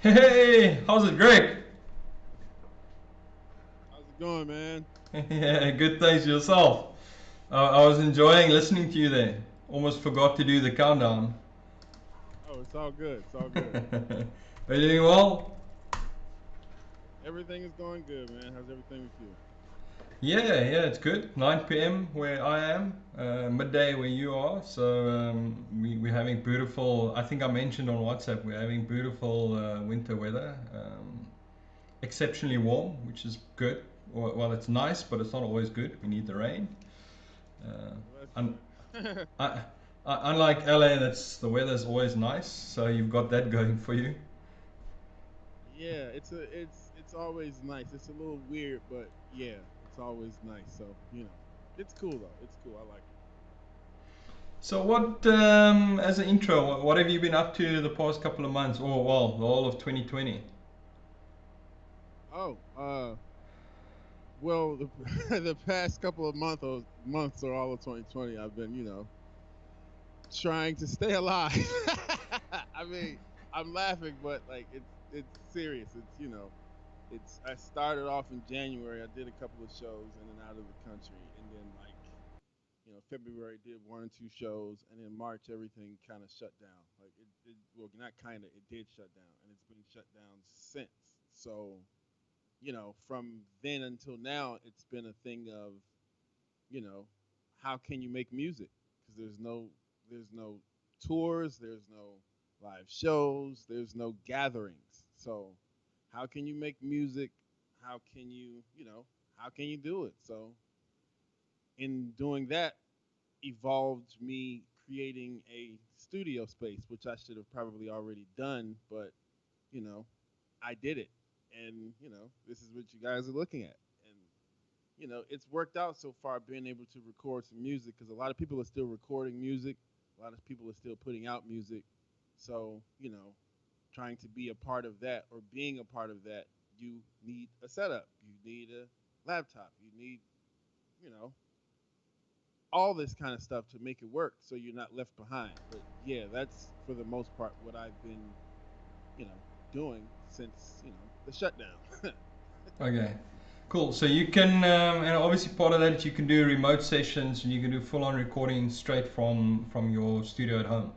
Hey, how's it, Greg? How's it going, man? Yeah, good. Thanks yourself. I was enjoying listening to you there. Almost forgot to do the countdown. Oh, it's all good. It's all good. Are you doing well? Everything is going good, man. How's everything with you? Yeah, it's good. 9 p.m. where I am, midday where you are. So we're having beautiful. I think I mentioned on WhatsApp we're having beautiful winter weather. Exceptionally warm, which is good. Well, it's nice, but it's not always good. We need the rain. Uh, Well, that's and good. I, unlike LA, that's the weather's always nice, so you've got that going for you. Yeah, it's always nice. It's a little weird, but yeah, it's always nice. So it's cool though. It's cool. I like it. So, what, as an intro, what have you been up to the past couple of months, or well, the whole of 2020? Oh, well, the the past couple of months or all of 2020, I've been trying to stay alive. I mean, I'm laughing, but like it's serious. It's I started off in January. I did a couple of shows in and out of the country, and then February did one or two shows, and then March everything kind of shut down. Like well, not kind of, it did shut down, and it's been shut down since. So from then until now, it's been a thing of you know, how can you make music? Because there's no tours, there's no live shows, there's no gatherings. So how can you make music? How can how can you do it? So in doing that evolved me creating a studio space, which I should have probably already done, but you know, I did it. And this is what you guys are looking at. And it's worked out so far being able to record some music because a lot of people are still recording music. A lot of people are still putting out music. So, trying to be a part of that or being a part of that, you need a setup. You need a laptop. You need, you know, all this kind of stuff to make it work so you're not left behind. But yeah, that's for the most part what I've been, you know, doing since, the shutdown. Okay, cool. So you can, and obviously part of that is you can do remote sessions and you can do full-on recording straight from your studio at home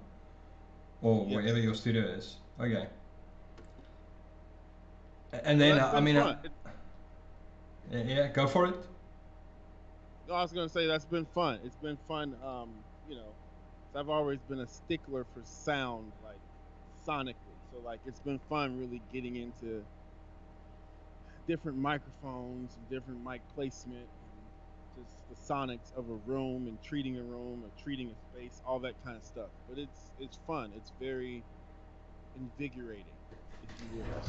or wherever Yes. your studio is. Okay, and So then that's I been mean, fun. yeah, go for it. No, I was gonna say that's been fun. It's been fun. 'Cause I've always been a stickler for sound, like sonically. So like it's been fun really getting into different microphones and different mic placement and just the sonics of a room and treating a room or treating a space, all that kind of stuff. But it's fun. It's very invigorating, if you will.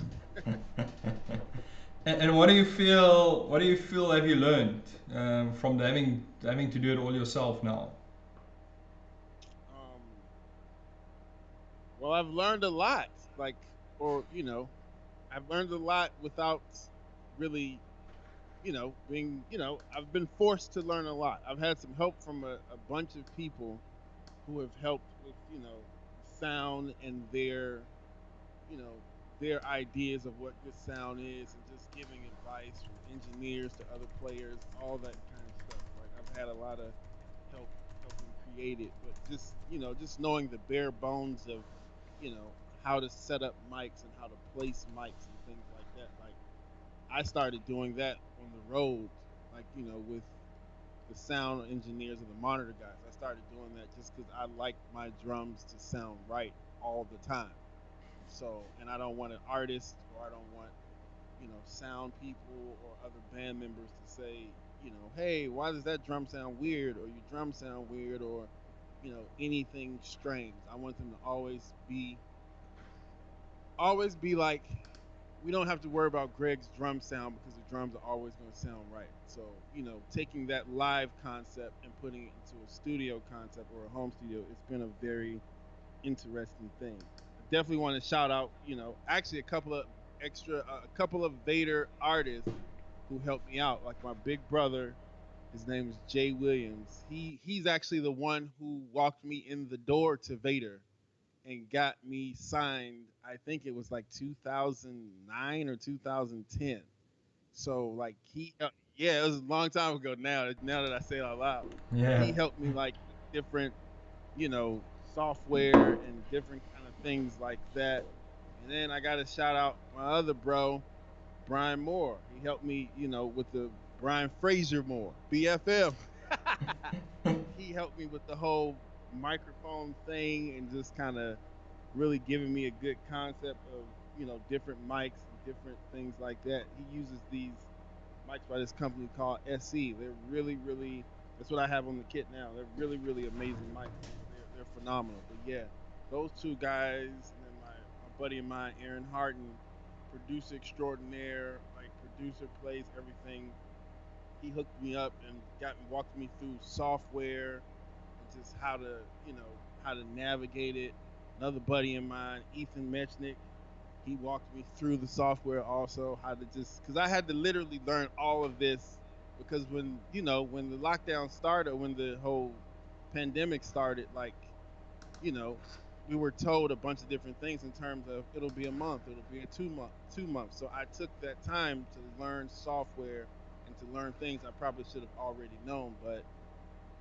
And what do you feel? What do you feel have you learned from having to do it all yourself now? um, well, I've learned a lot, like, or I've learned a lot without really being, I've been forced to learn a lot. I've had some help from a bunch of people who have helped with, sound and you know, their ideas of what good sound is and just giving advice from engineers to other players, all that kind of stuff. Like I've had a lot of help helping create it, but just knowing the bare bones of, how to set up mics and how to place mics and things like that. Like I started doing that on the road, like with the sound engineers and the monitor guys. I started doing that just because I like my drums to sound right all the time. So, and I don't want an artist or I don't want sound people or other band members to say, hey, why does that drum sound weird or your drum sound weird or anything strange. I want them to always be like, we don't have to worry about Greg's drum sound because the drums are always going to sound right. So, taking that live concept and putting it into a studio concept or a home studio, it's been a very interesting thing. I definitely want to shout out, actually a couple of Vater artists who helped me out, like my big brother. His name is Jay Williams. He's actually the one who walked me in the door to Vater and got me signed. I think it was like 2009 or 2010. So like yeah, it was a long time ago now. Now that I say it out loud, Yeah. he helped me like different, software and different kind of things like that. And then I got to shout out my other bro, Brian Moore. He helped me, with the Brian Fraser Moore, BFM. He helped me with the whole microphone thing and just kind of really giving me a good concept of, different mics and different things like that. He uses these mics by this company called SE. They're really, really, that's what I have on the kit now. They're really, really amazing mics. They're phenomenal. But yeah, those two guys, and then my buddy of mine, Aaron Harden, producer extraordinaire, like producer, plays everything. He hooked me up and walked me through software and just how to navigate it. Another buddy of mine, Ethan Mechnick, he walked me through the software also, how to just, because I had to literally learn all of this, because when the lockdown started, when the whole pandemic started, like, you know we were told a bunch of different things in terms of it'll be a month, it'll be a 2 months. So I took that time to learn software and to learn things I probably should have already known, but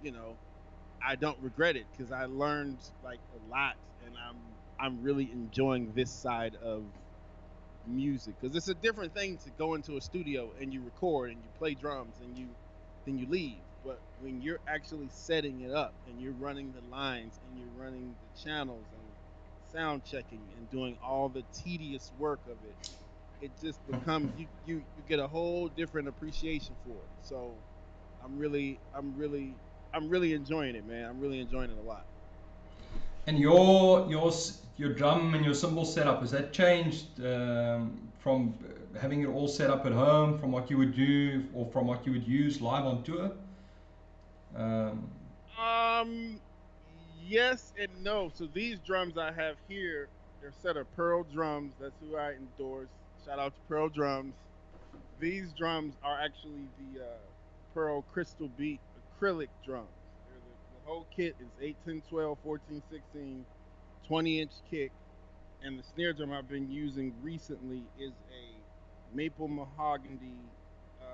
you know I don't regret it because I learned like a lot, and I'm really enjoying this side of music, because it's a different thing to go into a studio and you record and you play drums and you leave. But when you're actually setting it up and you're running the lines and you're running the channels and sound checking and doing all the tedious work of it, it just becomes you get a whole different appreciation for it. So I'm really enjoying it, man. I'm really enjoying it a lot. And your drum and your cymbal setup, has that changed from having it all set up at home, from what you would do or from what you would use live on tour? Um, Um, yes and no. So these drums I have here, they're a set of Pearl drums. That's who I endorse. Shout out to Pearl Drums. These drums are actually the Pearl Crystal Beat acrylic drums. The whole kit is 8, 10, 12, 14, 16, 20-inch kick. And the snare drum I've been using recently is a maple mahogany uh,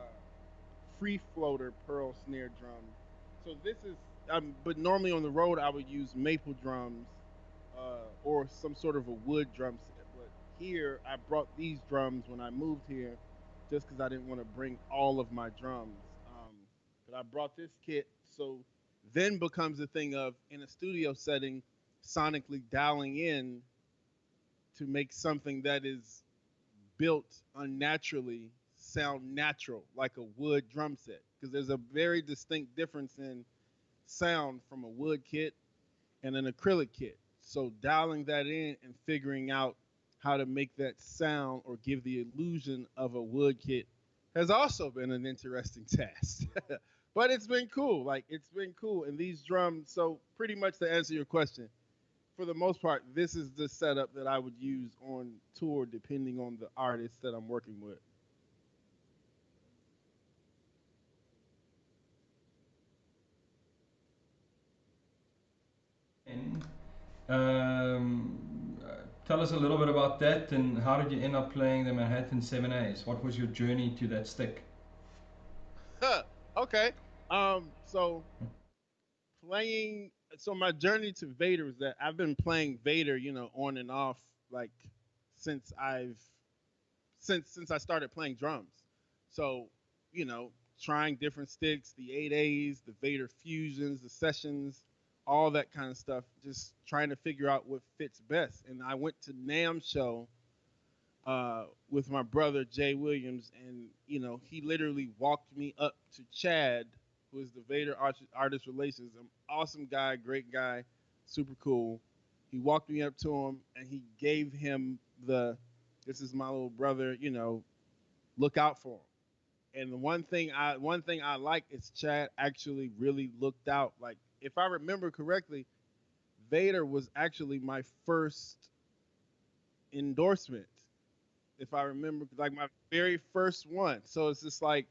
free floater pearl snare drum. So this is, but normally on the road I would use maple drums or some sort of a wood drum set. But here I brought these drums when I moved here, just because I didn't want to bring all of my drums. But I brought this kit, so then becomes the thing of in a studio setting, sonically dialing in to make something that is built unnaturally sound natural, like a wood drum set. Because there's a very distinct difference in sound from a wood kit and an acrylic kit. So dialing that in and figuring out how to make that sound or give the illusion of a wood kit has also been an interesting task. But it's been cool. Like it's been cool. And these drums, so pretty much to answer your question, for the most part, this is the setup that I would use on tour, depending on the artist that I'm working with. and tell us a little bit about that, and how did you end up playing the Manhattan 7As? What was your journey to that stick? Okay. So playing. So my journey to Vater is that I've been playing Vater, on and off, like since I've since I started playing drums. So, you know, trying different sticks, the 8As, the Vater fusions, the sessions, all that kind of stuff, just trying to figure out what fits best. And I went to NAMM show with my brother Jay Williams, and he literally walked me up to Chad, who is the Vater artist relations, an awesome guy, great guy, super cool. He walked me up to him, and he gave him the, "This is my little brother, look out for him." And the one thing I like is Chad actually really looked out. Like if I remember correctly, Vader was actually my first endorsement, if I remember, like my very first one. So it's just like,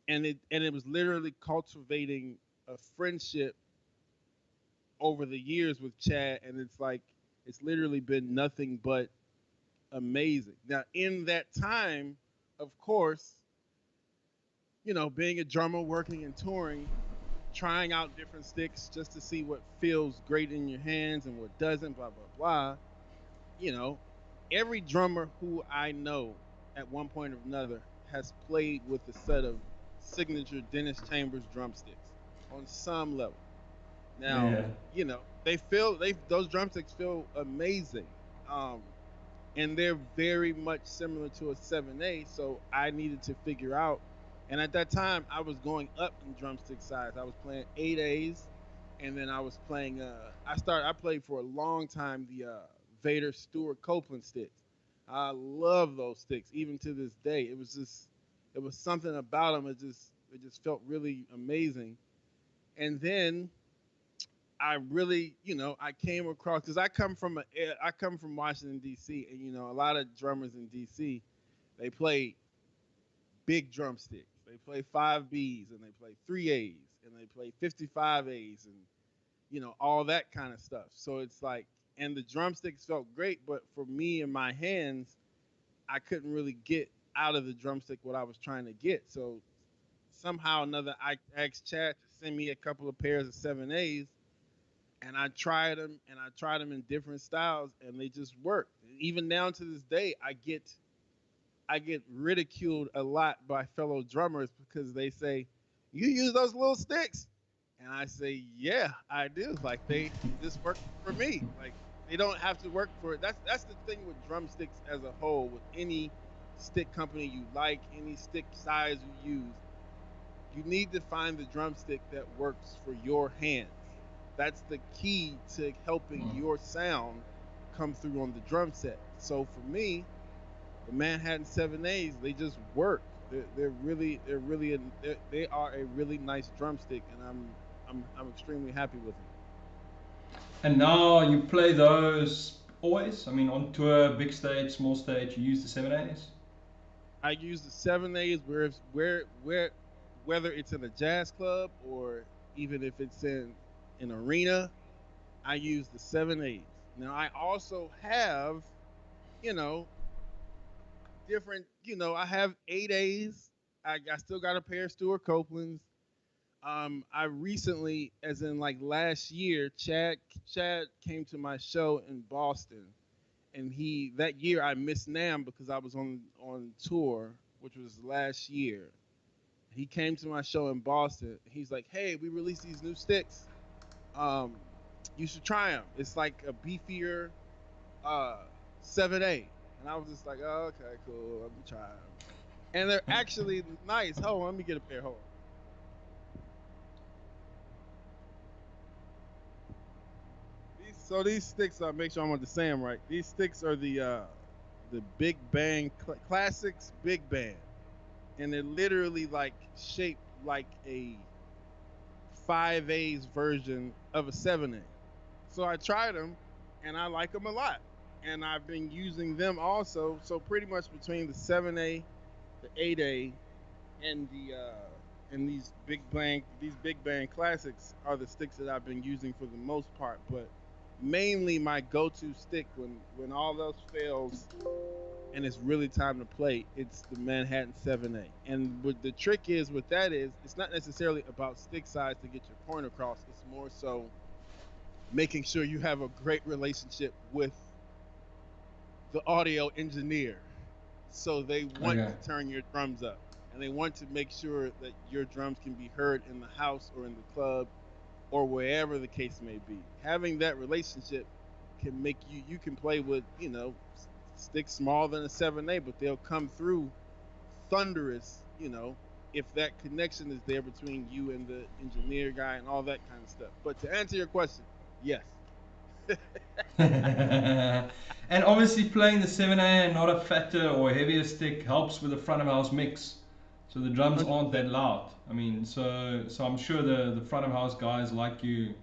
and it was literally cultivating a friendship over the years with Chad, and it's like It's literally been nothing but amazing. Now, in that time, of course, being a drummer, working and touring, trying out different sticks just to see what feels great in your hands and what doesn't, blah, blah, blah. You know, every drummer who I know at one point or another has played with a set of signature Dennis Chambers drumsticks on some level. Now, Yeah. those drumsticks feel amazing. Um, and they're very much similar to a 7A. So I needed to figure out. And at that time, I was going up in drumstick size. I was playing 8As, and then I was playing. I played for a long time the Vater Stewart Copeland sticks. I love those sticks, even to this day. It was something about them. It just felt really amazing. And then I really, I came across because I come from Washington D.C. and a lot of drummers in D.C. they play big drumsticks. They play 5Bs and they play 3As and they play 55As and all that kind of stuff. So it's like, and the drumsticks felt great, but for me and my hands, I couldn't really get out of the drumstick what I was trying to get. So somehow or another, I asked Chad to send me a couple of pairs of 7As and I tried them in different styles and they just worked. And even down to this day, I get ridiculed a lot by fellow drummers because they say, "You use those little sticks?" And I say, "Yeah, I do. Like they just work for me. Like they don't have to work for it." That's the thing with drumsticks as a whole. With any stick company you like, any stick size you use, you need to find the drumstick that works for your hands. That's the key to helping Mm. your sound come through on the drum set. So for me, the Manhattan 7As, they just work. They are a really nice drumstick, and I'm extremely happy with them. And now you play those always? I mean, on tour, big stage, small stage, you use the 7As? I use the 7As whether it's in a jazz club or even if it's in an arena, I use the 7As. Now I also have, you know, I have 8As. I still got a pair of Stuart Copelands. I recently, as in like last year, Chad came to my show in Boston, and he that year I missed Nam because I was on tour, which was last year. He came to my show in Boston. He's like, "Hey, we released these new sticks. Um, you should try them. It's like a beefier uh 7A." And I was just like, "Oh, okay, cool. Let me try them." And they're actually nice. Hold on, let me get a pair. Hold on. These sticks, make sure I'm understanding right. These sticks are the Big Bang Classics Big Band, and they're literally like shaped like a 5A's version of a 7A. So I tried them, and I like them a lot, and I've been using them also. So pretty much between the 7A, the 8A, and these Big Bang Classics are the sticks that I've been using for the most part, but mainly my go-to stick when all else fails and it's really time to play, it's the Manhattan 7A. And what the trick is with that is it's not necessarily about stick size to get your point across. It's more so making sure you have a great relationship with the audio engineer. So they want Okay. to turn your drums up and they want to make sure that your drums can be heard in the house or in the club or wherever the case may be. Having that relationship can make you can play with, sticks smaller than a 7A, but they'll come through thunderous, if that connection is there between you and the engineer guy and all that kind of stuff. But to answer your question, yes. And obviously playing the 7A and not a fatter or heavier stick helps with the front of house mix. So the drums aren't 100%. that loud. I mean, so I'm sure the front of house guys like you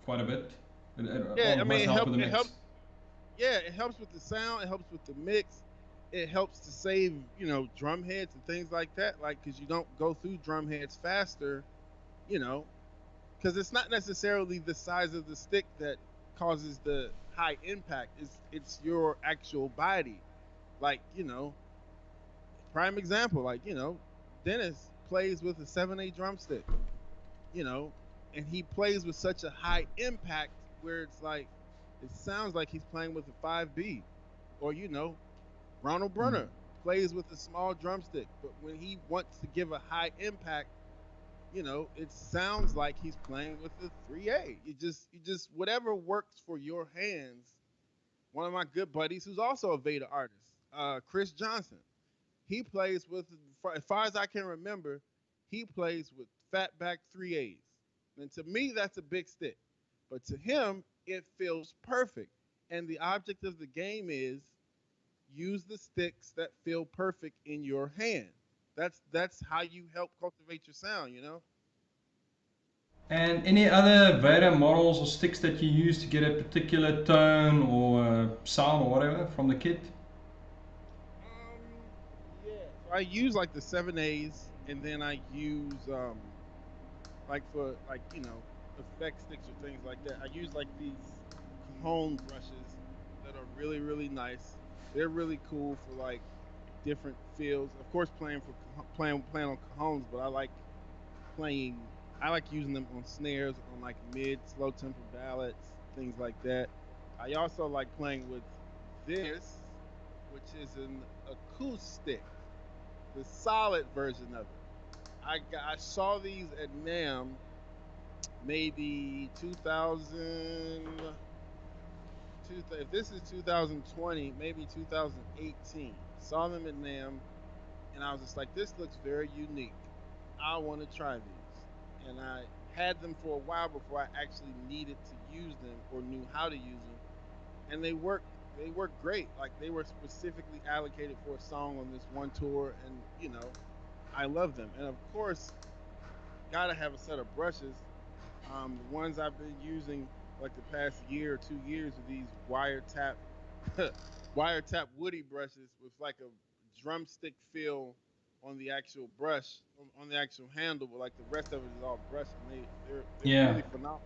quite a bit. Yeah, I It mean must help with the it mix. helps. Yeah, it helps with the sound. It helps with the mix. It helps to save, drum heads and things like that. Like, because you don't go through drum heads faster, you know, because it's not necessarily the size of the stick that causes the high impact. It's your actual body. Like, prime example, like, Dennis plays with a 7/8 drumstick, you know, and he plays with such a high impact where it's like it sounds like he's playing with a 5B. Or, Ronald Mm. Brunner plays with a small drumstick, but when he wants to give a high impact, it sounds like he's playing with a 3A. You just whatever works for your hands. One of my good buddies, who's also a Vater artist, Chris Johnson, he plays with, as far as I can remember, he plays with fatback 3As. And to me, that's a big stick. But to him, it feels perfect. And the object of the game is use the sticks that feel perfect in your hand. That's how you help cultivate your sound. And any other Vader models or sticks that you use to get a particular tone or sound or whatever from the kit? Yeah. So I use like the 7As, and then I use like for like effect sticks or things like that. I use like these cajon brushes that are really really nice. They're really cool for like different feels. Of course, playing on cajones, but playing. I like using them on snares, on like mid slow tempo ballads, things like that. I also like playing with this, which is an acoustic, the solid version of it. I saw these at NAM maybe 2000, if this is 2020, maybe 2018. Saw them at NAM, and I was just like, this looks very unique. I want to try these. And I had them for a while before I actually needed to use them or knew how to use them. And they work great. Like they were specifically allocated for a song on this one tour, and I love them. And of course, gotta have a set of brushes. The ones I've been using like the past year or 2 years are these wiretap woody brushes with like a drumstick feel on the actual brush, on the actual handle, but like the rest of it is all brush, and they're Yeah, really phenomenal.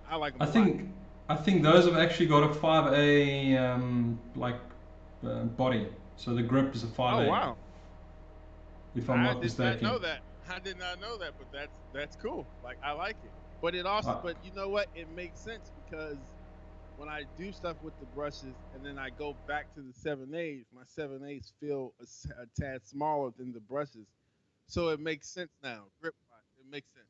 I like them I a lot. think I think those have actually got a 5A like body, so the grip is a Oh 5A, wow, if I'm I not did not mistaken. know that. I did not know that, but that's cool. Like I like it, but Uh, but you know what? It makes sense because when I do stuff with the brushes and then I go back to the 7/8, my 7/8 feel a tad smaller than the brushes. So it makes sense now. Grip wise, it makes sense.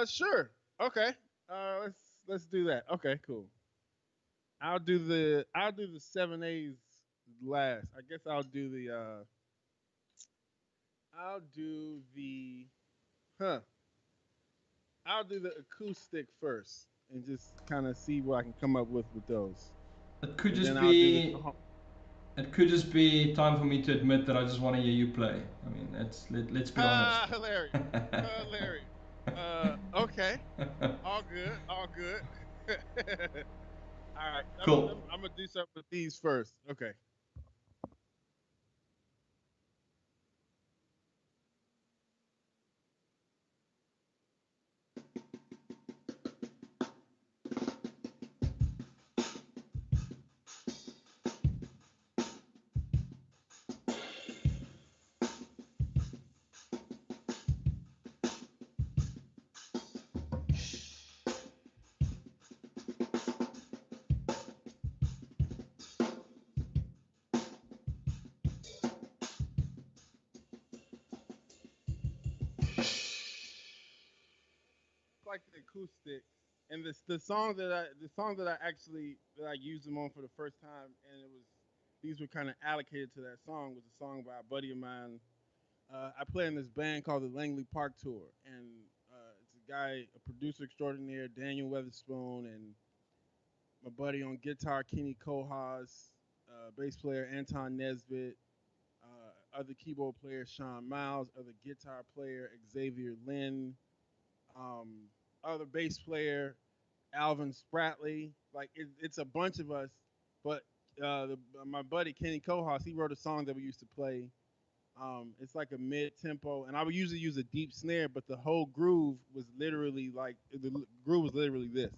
Sure. Okay. Let's do that. Okay, cool. I'll do the 7A's last. I guess I'll do the huh. I'll do the acoustic first and just kind of see what I can come up with those. it could And then just I'll do the be it could just be time for me to admit that I just want to hear you play. I mean, let's be honest. hilarious. Hilarious. Okay. All good. All good. All right. Cool. I'm gonna do something with these first. Okay. Like the acoustic, and the song that I used them on for the first time, and these were kind of allocated to that song, was a song by a buddy of mine. I play in this band called the Langley Park Tour, and it's a guy, a producer extraordinaire, Daniel Weatherspoon, and my buddy on guitar, Kenny Kohas, bass player Anton Nesbitt, other keyboard player Sean Miles, other guitar player Xavier Lynn, um, other bass player, Alvin Spratley. Like it's a bunch of us. But my buddy Kenny Kohaus, he wrote a song that we used to play. It's like a mid tempo, and I would usually use a deep snare, but the whole groove was literally like the groove was literally this.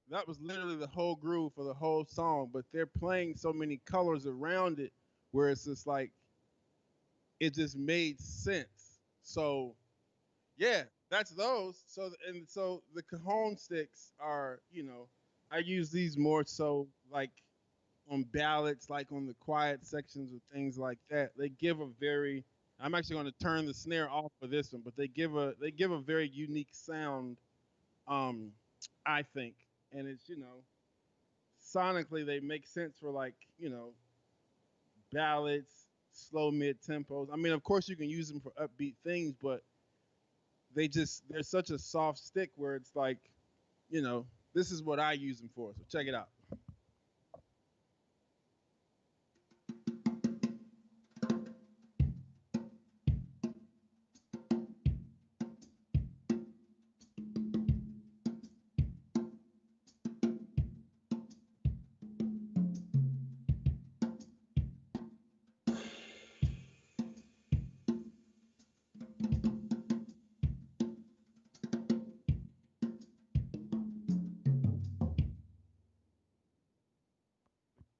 That was literally the whole groove for the whole song, but they're playing so many colors around it where it's just like it just made sense. So yeah, that's those. So the cajon sticks are, I use these more so like on ballads, like on the quiet sections or things like that. They give a very I'm actually going to turn the snare off for this one, but they give a very unique sound, um, I think. And it's, sonically they make sense for like, ballads, slow mid tempos. I mean, of course you can use them for upbeat things, but they're such a soft stick where it's like, you know, this is what I use them for. So check it out.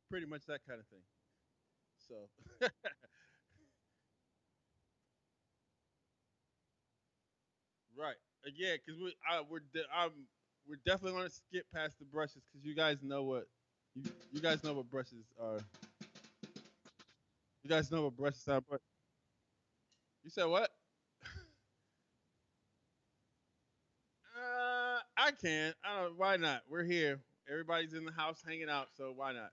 Pretty much that kind of thing. So right, yeah, because we're definitely going to skip past the brushes because you guys know what brushes are. You guys know what brushes are. But you said what? I can. I don't. Why not? We're here. Everybody's in the house hanging out, so why not?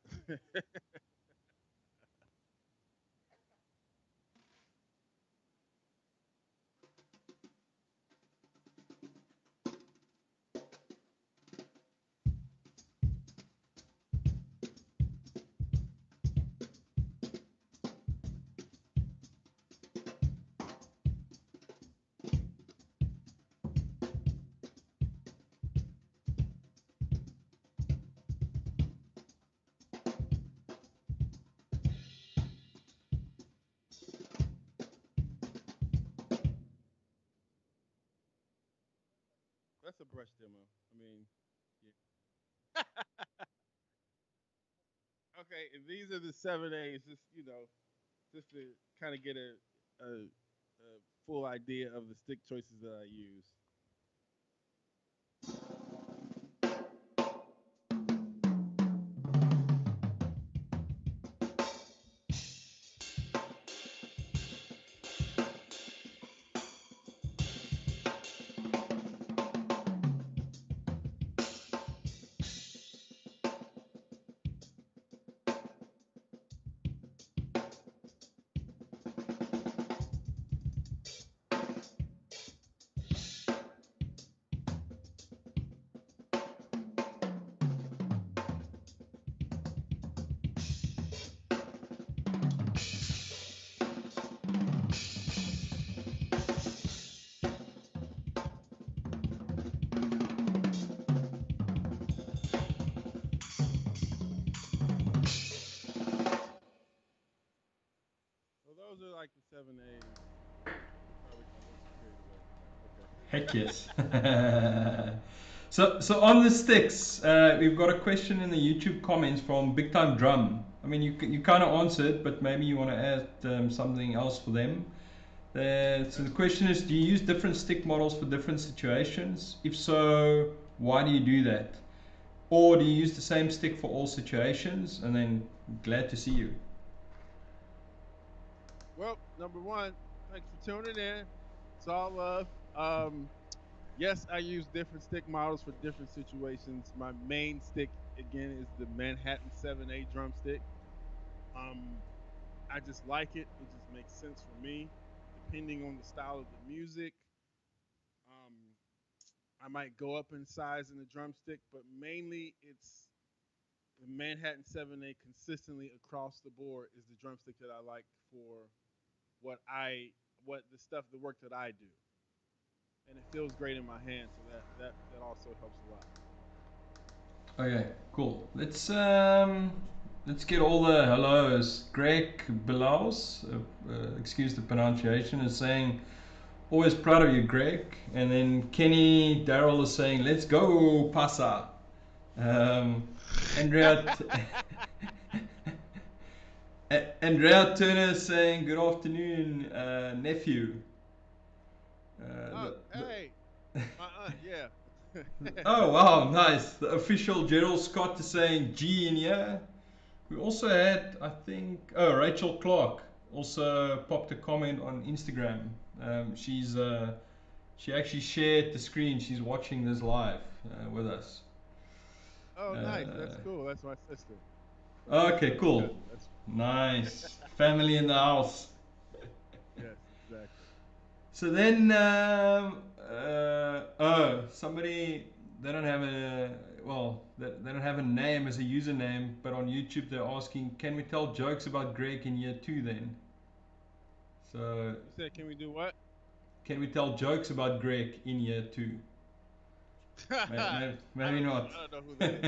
That's a brush demo. I mean, yeah. Okay, and these are the 7As. Just to kind of get a full idea of the stick choices that I use. So those are like the 7As. Probably got a little carried away. Okay. Heck yes. So on the sticks, we've got a question in the YouTube comments from Big Time Drum. I mean, you kind of answered, but maybe you want to add something else for them. So the question is, do you use different stick models for different situations? If so, why do you do that? Or do you use the same stick for all situations? And then glad to see you. Well, number one, thanks for tuning in. It's all love. Um, yes, I use different stick models for different situations. My main stick, again, is the Manhattan 7A drumstick. Um, I just like it. It just makes sense for me. Depending on the style of the music, um, I might go up in size in the drumstick, but mainly it's the Manhattan 7/8 consistently across the board is the drumstick that I like for what I what the stuff the work that I do, and it feels great in my hand, so that also helps a lot. Okay, cool. Let's get all the hellos. Greg Belaus, excuse the pronunciation, is saying always proud of you, Greg. And then Kenny Darrell is saying let's go Pasa. Um, Andrea Andrea Turner is saying good afternoon, nephew. Oh, hey, my aunt, yeah. Oh wow, nice. The official Gerald Scott is saying G in here. We also had, I think, oh, Rachel Clark also popped a comment on Instagram. She actually shared the screen. She's watching this live with us. Oh, nice. That's Uh, cool. That's my sister. okay, That's cool. cousin. That's Nice. Family in the house. yes, exactly. So then, oh, somebody, they don't have they don't have a name as a username, but on YouTube they're asking, can we tell jokes about Greg in year two then? So, You said, can we do what? can we tell jokes about Greg in year two? Maybe not. I don't know who that is.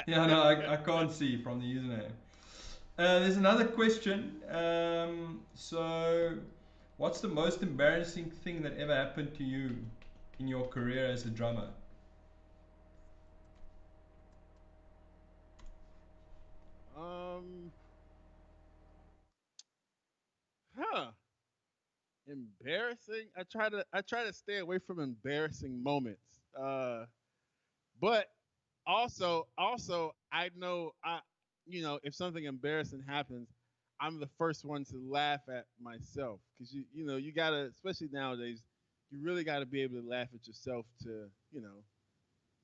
Yeah, no, I can't see from the username. There's another question. So, what's the most embarrassing thing that ever happened to you in your career as a drummer? um, huh. Embarrassing. I try to stay away from embarrassing moments. But also I know if something embarrassing happens, I'm the first one to laugh at myself because you gotta, especially nowadays, you really gotta be able to laugh at yourself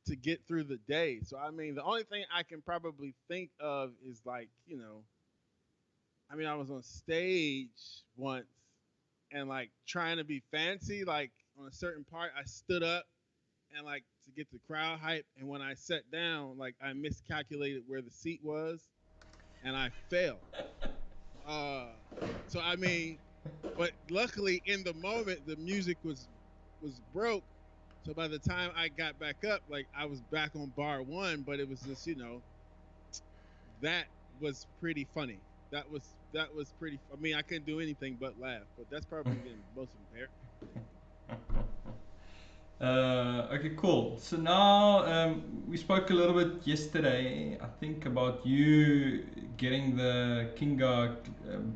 to get through the day. So I mean, the only thing I can probably think of is like I mean, I was on stage once and like trying to be fancy, like on a certain part, I stood up and like to get the crowd hype. And when I sat down, like I miscalculated where the seat was and I fell. Uh, so I mean, but luckily in the moment the music was broke. So by the time I got back up, like I was back on bar one, but it was just that was pretty funny. That was pretty. I mean, I couldn't do anything but laugh. But that's probably the most embarrassing. Okay, cool. So now we spoke a little bit yesterday, I think, about you getting the Kinga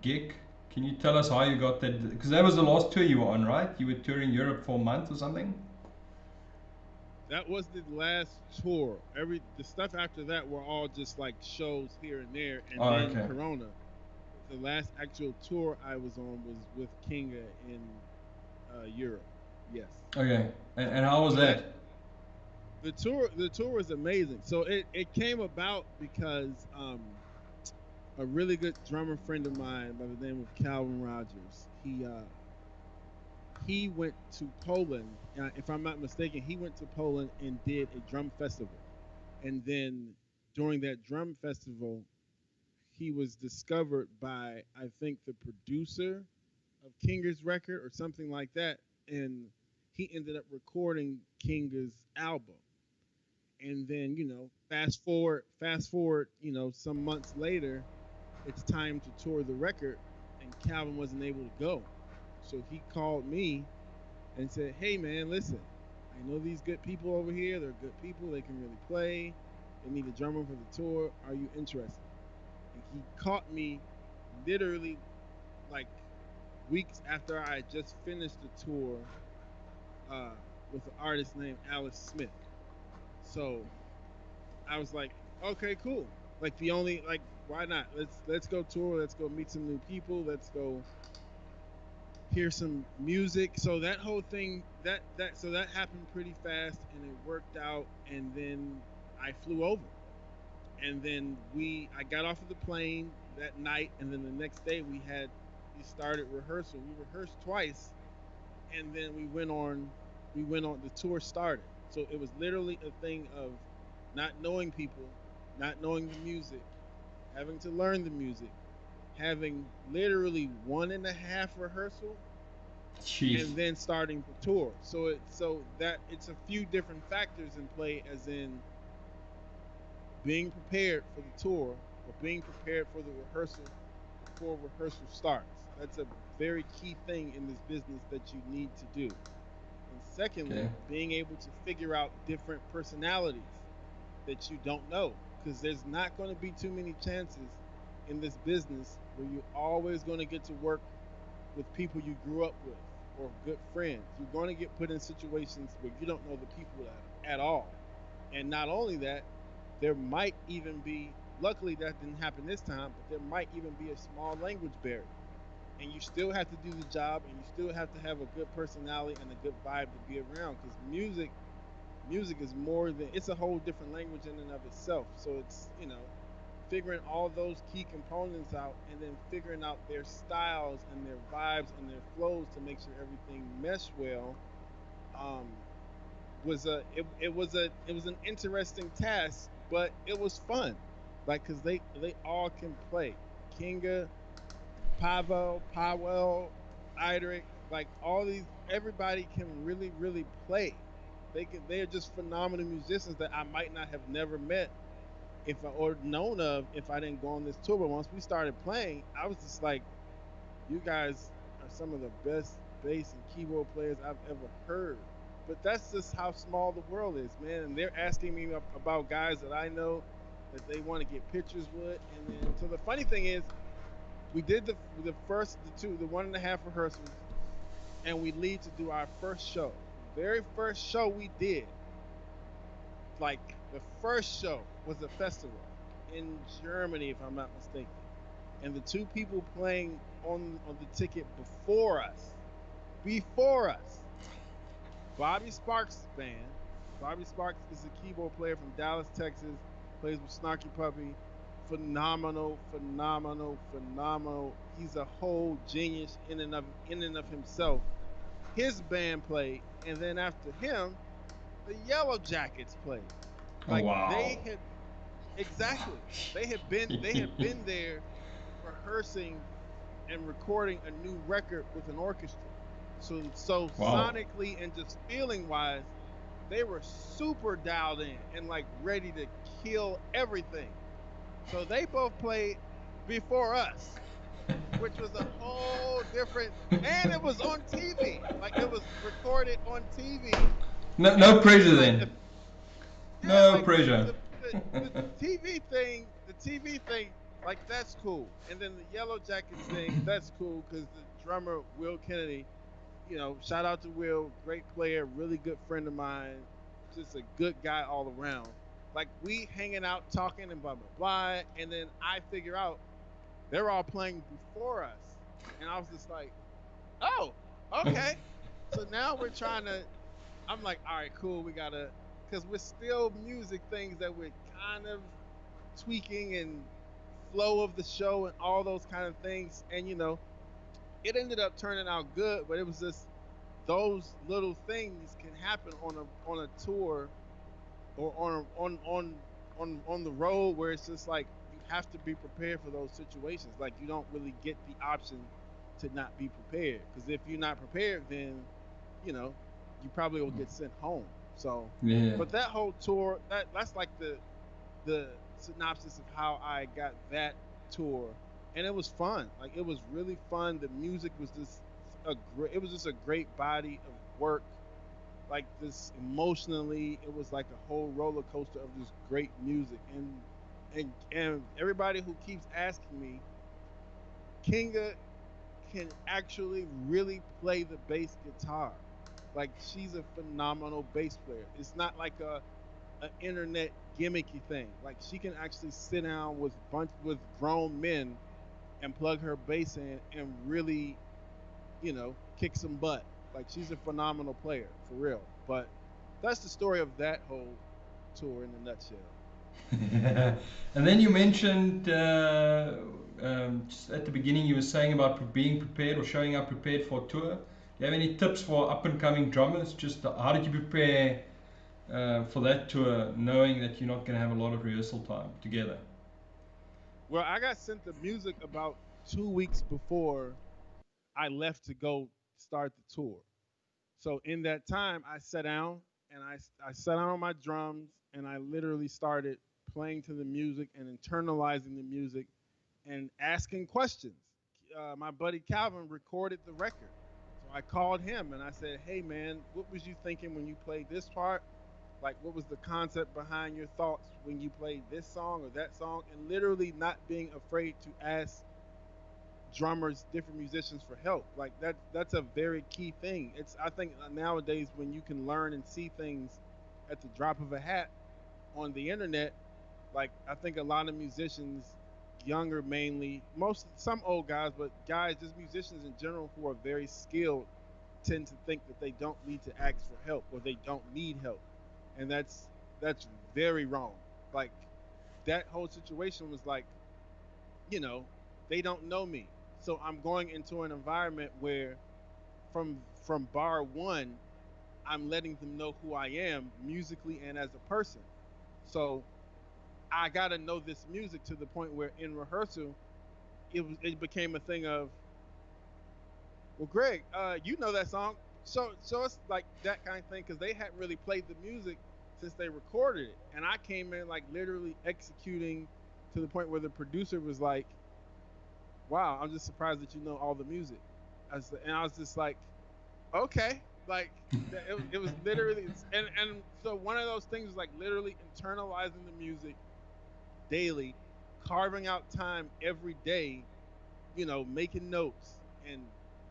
gig. Can you tell us how you got that? Because that was the last tour you were on, right? You were touring Europe for a month or something? That was the last tour. The stuff after that were all just like shows here and there, and Oh, then okay. Corona. The last actual tour I was on was with Kinga in Europe. Yes. Okay. And how was So that that? the tour was amazing. So it came about because a really good drummer friend of mine by the name of Calvin Rogers. He went to Poland. If I'm not mistaken, he went to Poland and did a drum festival. And then during that drum festival, he was discovered by I think the producer of Kinga's record or something like that, and he ended up recording Kinga's album. And then fast forward, some months later, it's time to tour the record, and Calvin wasn't able to go. So he called me and said, "Hey man, listen, I know these good people over here. They're good people. They can really play. They need a drummer for the tour. Are you interested?" And he caught me literally like weeks after I had just finished the tour uh, with an artist named Alice Smith. So I was like, "Okay, cool. Like the only like, why not? Let's go tour. Let's go meet some new people. Let's go hear some music." So that whole thing that happened pretty fast and it worked out, and then I flew over, and then I got off of the plane. that night, and then the next day we started rehearsal. We rehearsed twice, and then we went on the tour started. So it was literally a thing of not knowing people, not knowing the music, having to learn the music, having literally 1.5 rehearsal, Jeez. and then starting the tour. So it's a few different factors in play, as in being prepared for the tour or being prepared for the rehearsal before rehearsal starts. That's a very key thing in this business that you need to do. And secondly, Okay. being able to figure out different personalities that you don't know, because there's not going to be too many chances in this business where you're always going to get to work with people you grew up with or good friends. You're going to get put in situations where you don't know the people at all. And not only that, there might even be, luckily that didn't happen this time, but there might even be a small language barrier. And you still have to do the job, and you still have to have a good personality and a good vibe to be around, because music is more than, it's a whole different language in and of itself. So it's, figuring all those key components out, and then figuring out their styles and their vibes and their flows to make sure everything mesh well. um it was an interesting task, but it was fun, like, because they all can play. Kinga, Powell, Idric, like all these, everybody can really, really play. They're just phenomenal musicians that I might not have never met if I, or known of, if I didn't go on this tour. But once we started playing, I was just like, you guys are some of the best bass and keyboard players I've ever heard. But that's just how small the world is, man. And they're asking me about guys that I know that they want to get pictures with. And then, so the funny thing is, we did the 1.5 rehearsals, and we leave to do our first show. The very first show we did, like, the first show was a festival in Germany, if I'm not mistaken. And the two people playing on the ticket before us, Bobby Sparks' band. Bobby Sparks is a keyboard player from Dallas, Texas, plays with Snarky Puppy. Phenomenal, phenomenal, phenomenal. He's a whole genius in and of himself. His band played, and then after him, the Yellow Jackets played. Oh Like, wow. they had, exactly, they had been there rehearsing and recording a new record with an orchestra. So Wow. sonically and just feeling wise, they were super dialed in and like ready to kill everything. So they both played before us, which was a whole different, and it was on TV. Like, it was recorded on TV. No, And no pressure like the then. yeah, No like pressure. the TV thing, like, that's cool. And then the Yellow Jackets thing, that's cool because the drummer Will Kennedy, shout out to Will, great player, really good friend of mine, just a good guy all around. Like, we hanging out, talking, and blah blah blah, and then I figure out they're all playing before us, and I was just like, oh, okay. So now we're trying to. I'm like, all right, cool. We gotta, because we're still music things that we're kind of tweaking, and flow of the show and all those kind of things. And it ended up turning out good, but it was just those little things can happen on a tour, or on the road, where it's just like you have to be prepared for those situations. Like, you don't really get the option to not be prepared, because if you're not prepared, then you know you probably will get sent home. So, Yeah. but that whole tour, that's like the synopsis of how I got that tour, and it was fun. Like, it was really fun. The music was just it was just a great body of work. Like, this emotionally, it was like a whole roller coaster of just great music. And everybody who keeps asking me, Kinga can actually really play the bass guitar. Like, she's a phenomenal bass player. It's not like a internet gimmicky thing. Like, she can actually sit down with grown men and plug her bass in and really, kick some butt. Like, she's a phenomenal player for real. But that's the story of that whole tour in a nutshell. And then you mentioned just at the beginning you were saying about being prepared or showing up prepared for a tour. Do you have any tips for up and coming drummers? Just how did you prepare for that tour, knowing that you're not going to have a lot of rehearsal time together? Well, I got sent the music about 2 weeks before I left to go start the tour. So in that time, I sat down and I sat down on my drums and I literally started playing to the music and internalizing the music and asking questions. My buddy Calvin recorded the record. So I called him and I said, "Hey man, what was you thinking when you played this part? Like, what was the concept behind your thoughts when you played this song or that song?" And literally not being afraid to ask drummers, different musicians for help. Like that's a very key thing. It's I think nowadays when you can learn and see things at the drop of a hat on the internet, like I think a lot of musicians, younger mainly, most some old guys, but guys, just musicians in general who are very skilled tend to think that they don't need to ask for help or they don't need help. And that's very wrong. Like that whole situation was like, you know, they don't know me. So I'm going into an environment where from bar one, I'm letting them know who I am musically and as a person. So I gotta know this music to the point where in rehearsal, it became a thing of, well, Greg, you know that song, so it's like that kind of thing because they hadn't really played the music since they recorded it, and I came in like literally executing to the point where the producer was like, "Wow, I'm just surprised that you know all the music," and I was just like, "Okay." Like it was literally, and so one of those things was like literally internalizing the music daily, carving out time every day, making notes and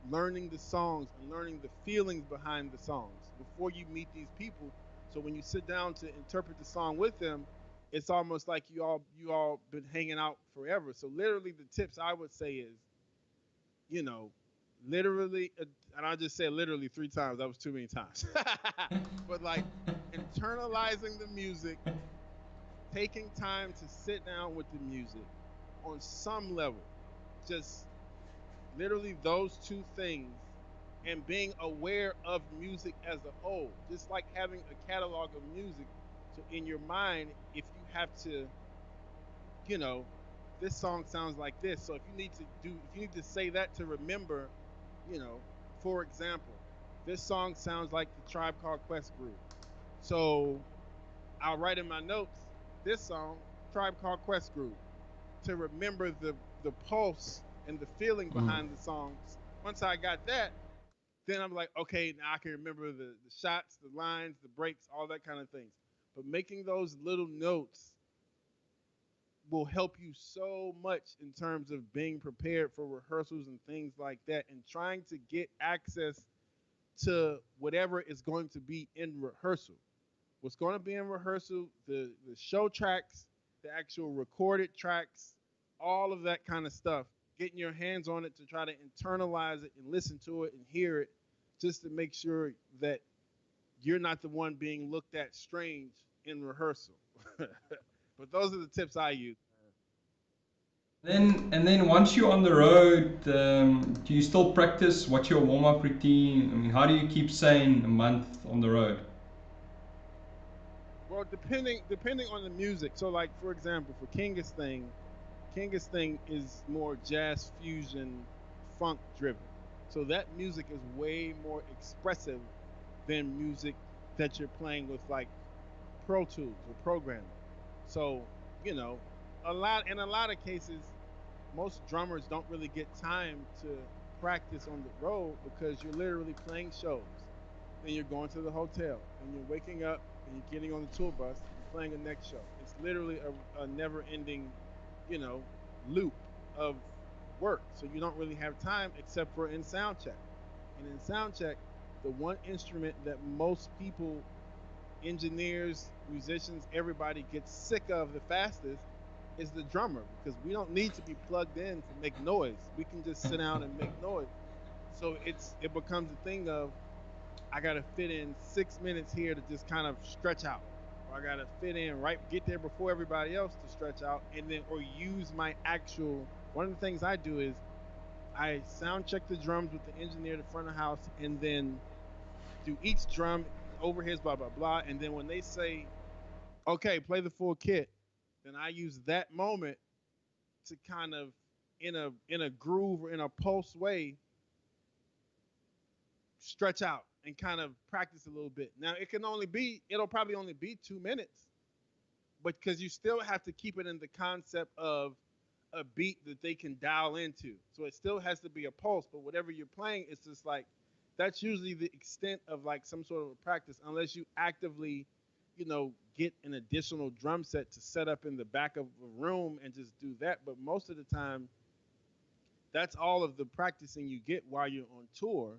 learning the songs and learning the feelings behind the songs before you meet these people. So when you sit down to interpret the song with them, it's almost like you all been hanging out forever. So literally, the tips I would say is, you know, literally, and I just said literally 3 times. That was too many times. But like internalizing the music, taking time to sit down with the music on some level, just literally those two things, and being aware of music as a whole, just like having a catalog of music. So in your mind, if you have to, you know, this song sounds like this. So if you need to say that to remember, you know, for example, this song sounds like the Tribe Called Quest group. So I'll write in my notes this song, Tribe Called Quest group, to remember the pulse and the feeling Mm. behind the songs. Once I got that, then I'm like, okay, now I can remember the shots, the lines, the breaks, all that kind of things. But making those little notes will help you so much in terms of being prepared for rehearsals and things like that, and trying to get access to whatever is going to be in rehearsal. What's going to be in rehearsal, the show tracks, the actual recorded tracks, all of that kind of stuff. Getting your hands on it to try to internalize it and listen to it and hear it, just to make sure that you're not the one being looked at strange in rehearsal. But those are the tips I use. And then once you're on the road, do you still practice? What's your warm up routine? I mean, how do you keep sane a month on the road? Well, depending on the music. So, like for example, for Kinga's thing is more jazz fusion, funk driven. So that music is way more expressive than music that you're playing with like Pro Tools or programming. So, you know, a lot of cases, most drummers don't really get time to practice on the road because you're literally playing shows. Then you're going to the hotel, and you're waking up, and you're getting on the tour bus, and you're playing the next show. It's literally a never-ending, you know, loop of work. So you don't really have time except for in sound check. And in sound check, the one instrument that most people, engineers, musicians, everybody gets sick of the fastest is the drummer, because we don't need to be plugged in to make noise. We can just sit down and make noise. So it becomes a thing of, I gotta fit in 6 minutes here to just kind of stretch out, or I gotta get there before everybody else to stretch out, and then or use my actual one of the things I do is I sound check the drums with the engineer at the front of the house, and then do each drum, overheads, blah blah blah, and then when they say, "Okay, play the full kit," then I use that moment to kind of, in a groove or in a pulse way, stretch out and kind of practice a little bit. Now it'll probably only be 2 minutes, but because you still have to keep it in the concept of a beat that they can dial into. So it still has to be a pulse, but whatever you're playing, it's just like that's usually the extent of like some sort of a practice, unless you actively, get an additional drum set to set up in the back of a room and just do that. But most of the time, that's all of the practicing you get while you're on tour.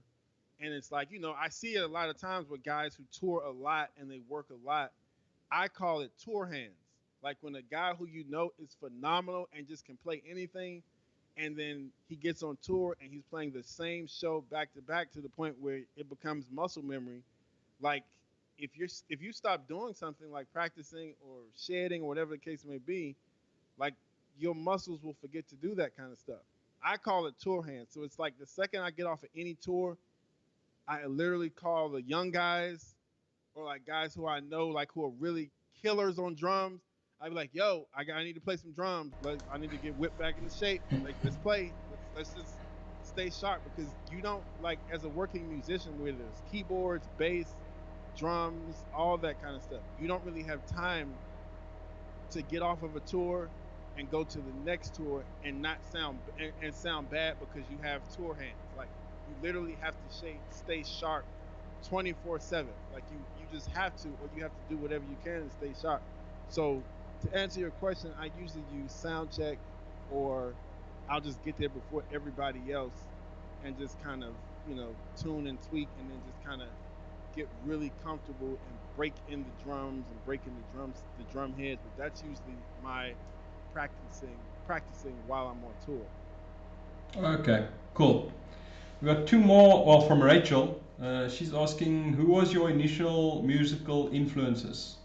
And it's like, I see it a lot of times with guys who tour a lot and they work a lot. I call it tour hands. Like when a guy who is phenomenal and just can play anything, and then he gets on tour and he's playing the same show back to back to the point where it becomes muscle memory. Like if you stop doing something like practicing or shedding or whatever the case may be, like your muscles will forget to do that kind of stuff. I call it tour hands. So it's like the second I get off of any tour, I literally call the young guys or like guys who I know like who are really killers on drums. I'd be like, "Yo, I need to play some drums. Like, I need to get whipped back into shape. Like, let's play. Let's just stay sharp because you don't like as a working musician where there's keyboards, bass, drums, all that kind of stuff. You don't really have time to get off of a tour and go to the next tour and not sound bad because you have tour hands. Like you literally have to stay sharp 24/7. Like you just have to, or you have to do whatever you can to stay sharp. So to answer your question, I usually use sound check, or I'll just get there before everybody else and just kind of tune and tweak, and then just kind of get really comfortable and break in the drums and break in the drum heads. But that's usually my practicing while I'm on tour. Okay, cool. We got two more. Well, from Rachel. She's asking, who was your initial musical influences?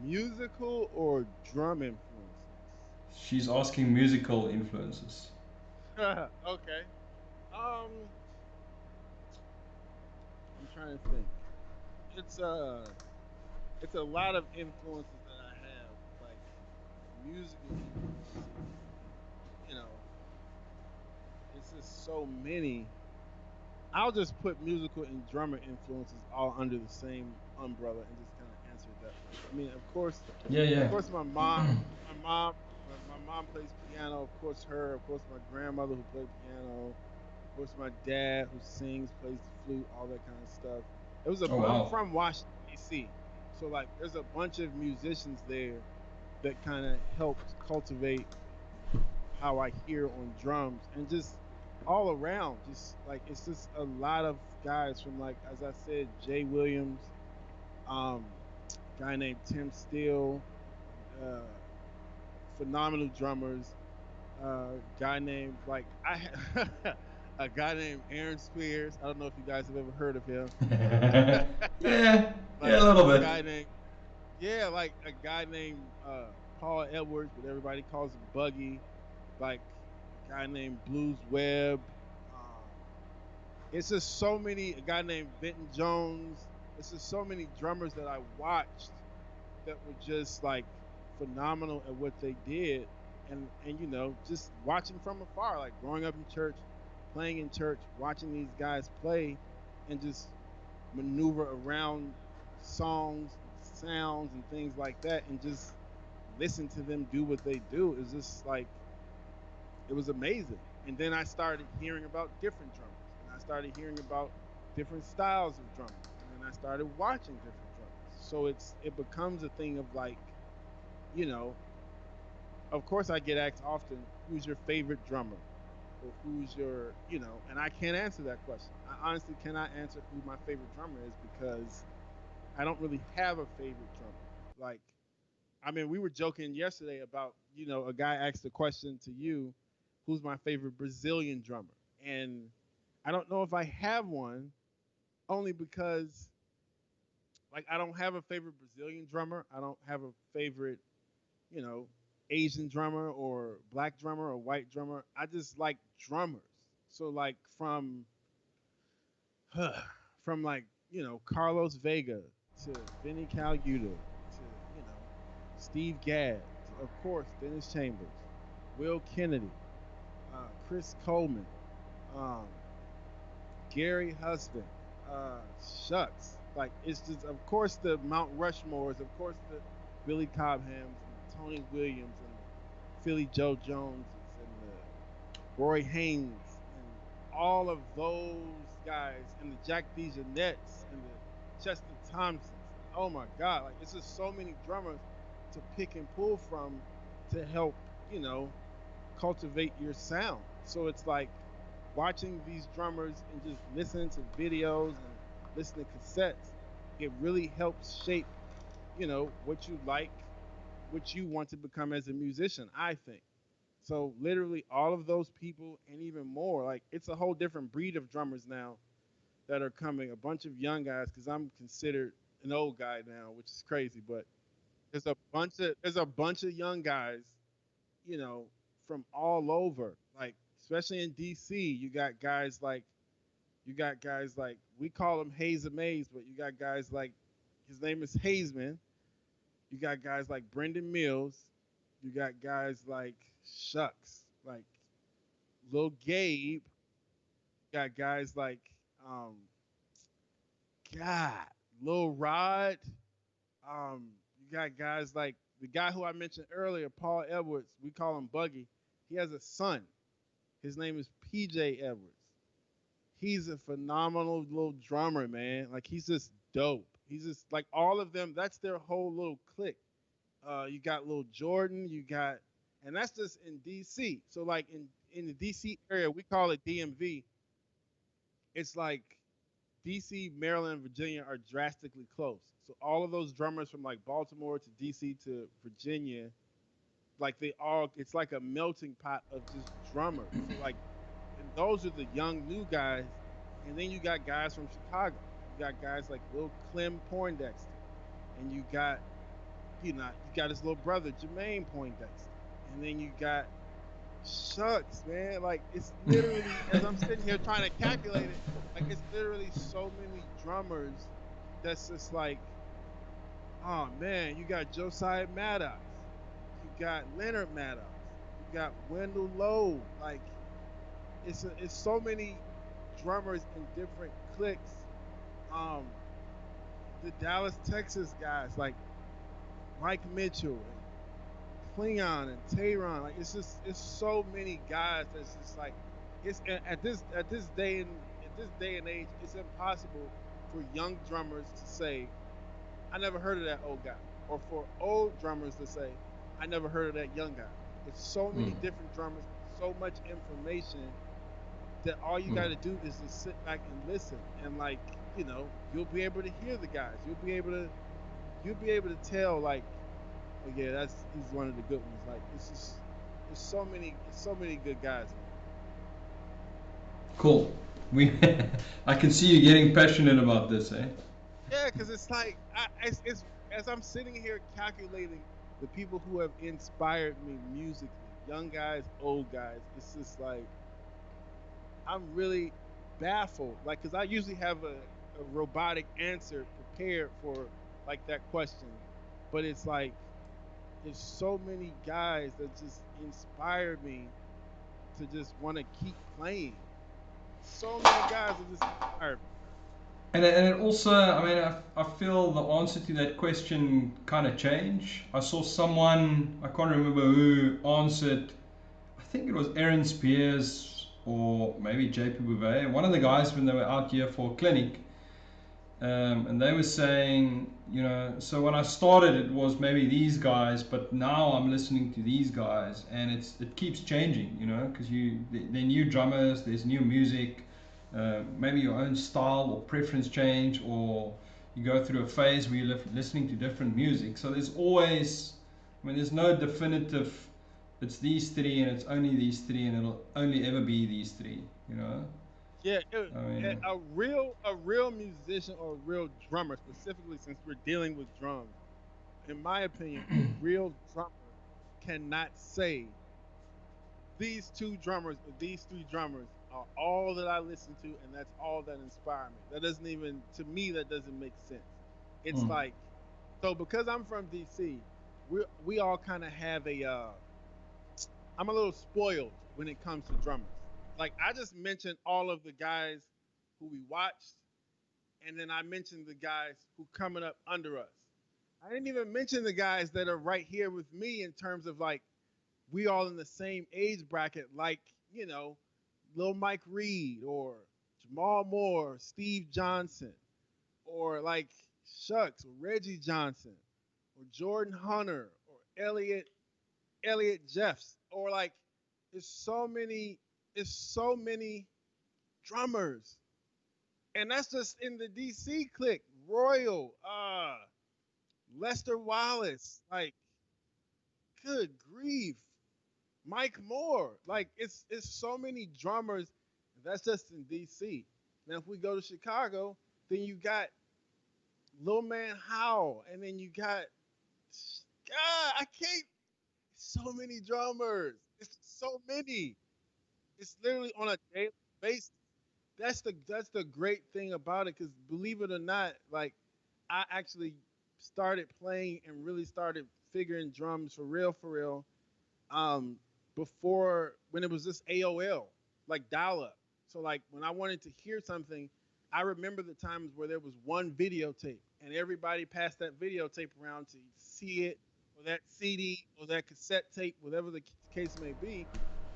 Musical or drum influences? She's asking musical influences. Okay. I'm trying to think. It's it's a lot of influences that I have, like musical influences. You know, it's just so many. I'll just put musical and drummer influences all under the same umbrella and just kind of answer it that way. I mean, Yeah, of yeah. course, my mom, my mom plays piano. Of course, her. Of course, my grandmother who played piano. Of course, my dad who sings, plays the flute, all that kind of stuff. Oh, I'm wow. from Washington D.C., so like, there's a bunch of musicians there that kind of helped cultivate how I hear on drums, and just all around, just like it's just a lot of guys from, like, as I said, Jay Williams, um, guy named Tim Steele, uh, phenomenal drummers. Guy named like I a guy named Aaron Spears. I don't know if you guys have ever heard of him. Yeah, Like yeah, a little a bit. guy named yeah, like a guy named Paul Edwards, but everybody calls him Buggy. Like a guy named Blues Webb. Um, it's just so many. A guy named Vinton Jones. It's just so many drummers that I watched that were just like phenomenal at what they did, and just watching from afar, like growing up in church, playing in church, watching these guys play, and just maneuver around songs, sounds, and things like that, and just listen to them do what they do is just like it was amazing. And then I started hearing about different drummers, and I started hearing about different styles of drumming, and then I started watching different drummers. So it becomes a thing of like, you know, of course I get asked often, who's your favorite drummer? Or who's your, and I can't answer that question. I honestly cannot answer who my favorite drummer is because I don't really have a favorite drummer. Like, I mean, we were joking yesterday about, a guy asked a question to you, who's my favorite Brazilian drummer? And I don't know if I have one, only because, like, I don't have a favorite Brazilian drummer. I don't have a favorite, you know, Asian drummer or black drummer or white drummer. I just like drummers. So like from like Carlos Vega to Vinny Caluta to Steve Gadd to, of course, Dennis Chambers, Will Kennedy, Chris Coleman, um, Gary Husband, shucks. Like it's just, of course, the Mount Rushmores, of course, the Billy Cobhams and Tony Williams and the Philly Joe Joneses and the Roy Haynes and all of those guys and the Jack DeJohnette's and the Chester Thompsons. Oh my God! Like it's just so many drummers to pick and pull from to help you know cultivate your sound. So it's like watching these drummers and just listening to videos and listening to cassettes. It really helps shape, what you like, what you want to become as a musician, I think. So literally all of those people and even more, like it's a whole different breed of drummers now that are coming. A bunch of young guys, because I'm considered an old guy now, which is crazy, but there's a bunch of young guys you know, from all over. Like, especially in DC, you got guys like we call him Hayes Mays, but you got guys like his name is Hazeman. You got guys like Brendan Mills. You got guys like Shucks, like Lil Gabe. You got guys like um God, Lil Rod. You got guys like the guy who I mentioned earlier, Paul Edwards. We call him Buggy. He has a son. His name is PJ Edwards. He's a phenomenal little drummer, man. Like he's just dope. He's just like all of them. That's their whole little clique. You got Lil Jordan. You got, and that's just in DC. So like in the DC area, we call it DMV. It's like DC, Maryland, Virginia are drastically close. So all of those drummers from like Baltimore to DC to Virginia, like they all, it's like a melting pot of just drummers. So like, and those are the young new guys, and then you got guys from Chicago. You got guys like Lil Clem Poindexter, and you got his little brother Jermaine Poindexter, and then you got shucks, man. Like it's literally as I'm sitting here trying to calculate it, like it's literally so many drummers that's just like, oh man, you got Josiah Maddox, you got Leonard Maddox, you got Wendell Lowe. Like it's so many drummers in different cliques. Um, the Dallas, Texas guys like Mike Mitchell and Klingon and Tehran. Like it's so many guys that's just like it's at this day and age, it's impossible for young drummers to say, I never heard of that old guy. Or for old drummers to say, I never heard of that young guy. It's so many Mm, different drummers, so much information that all you got mm. to do is just sit back and listen. And like, you'll be able to hear the guys. You'll be able to tell like, oh yeah, he's one of the good ones. Like it's just it's so many good guys, man. Cool. We, I can see you getting passionate about this, eh? Yeah, because it's like it's as I'm sitting here calculating the people who have inspired me musically, young guys, old guys. It's just like I'm really baffled. Like, because I usually have a robotic answer prepared for like that question, but it's like there's so many guys that just inspire me to just want to keep playing. So many guys that just inspire me. And it also, I mean, I feel the answer to that question kind of change. I saw someone, I can't remember who answered, I think it was Aaron Spears or maybe JP Bouvet, one of the guys when they were out here for a clinic. And they were saying, so when I started, it was maybe these guys, but now I'm listening to these guys, and it keeps changing, because they're new drummers, there's new music, maybe your own style or preference change, or you go through a phase where you're listening to different music. So there's always, I mean, there's no definitive. It's these three, and it's only these three, and it'll only ever be these three. Yeah, I mean, a real musician or a real drummer, specifically since we're dealing with drums. In my opinion, a real drummer. cannot say these three drummers are all that I listen to, and that's all that inspire me. That doesn't even, to me, that doesn't make sense. It's Mm. like, so because I'm from DC, we all kind of have a. I'm a little spoiled when it comes to drummers. Like I just mentioned all of the guys who we watched, and then I mentioned the guys who coming up under us. I didn't even mention the guys that are right here with me in terms of like we all in the same age bracket, like, you know, Lil Mike Reed or Jamal Moore, Steve Johnson, or like Shucks, or Reggie Johnson, or Jordan Hunter, or Elliot Jeffs, or like it's so many drummers. And that's just in the DC clique. Royal, Lester Wallace, like, good grief. Mike Moore. Like it's so many drummers. That's just in DC. Now if we go to Chicago, then you got Lil Man Howell, and then you got God, I can't. So many drummers. It's so many. It's literally on a daily basis. That's the great thing about it, because believe it or not, like I actually started playing and really started figuring drums for real, um, before, when it was just AOL, like dial up. So like when I wanted to hear something, I remember the times where there was one videotape and everybody passed that videotape around to see it, or that CD or that cassette tape, whatever the case may be.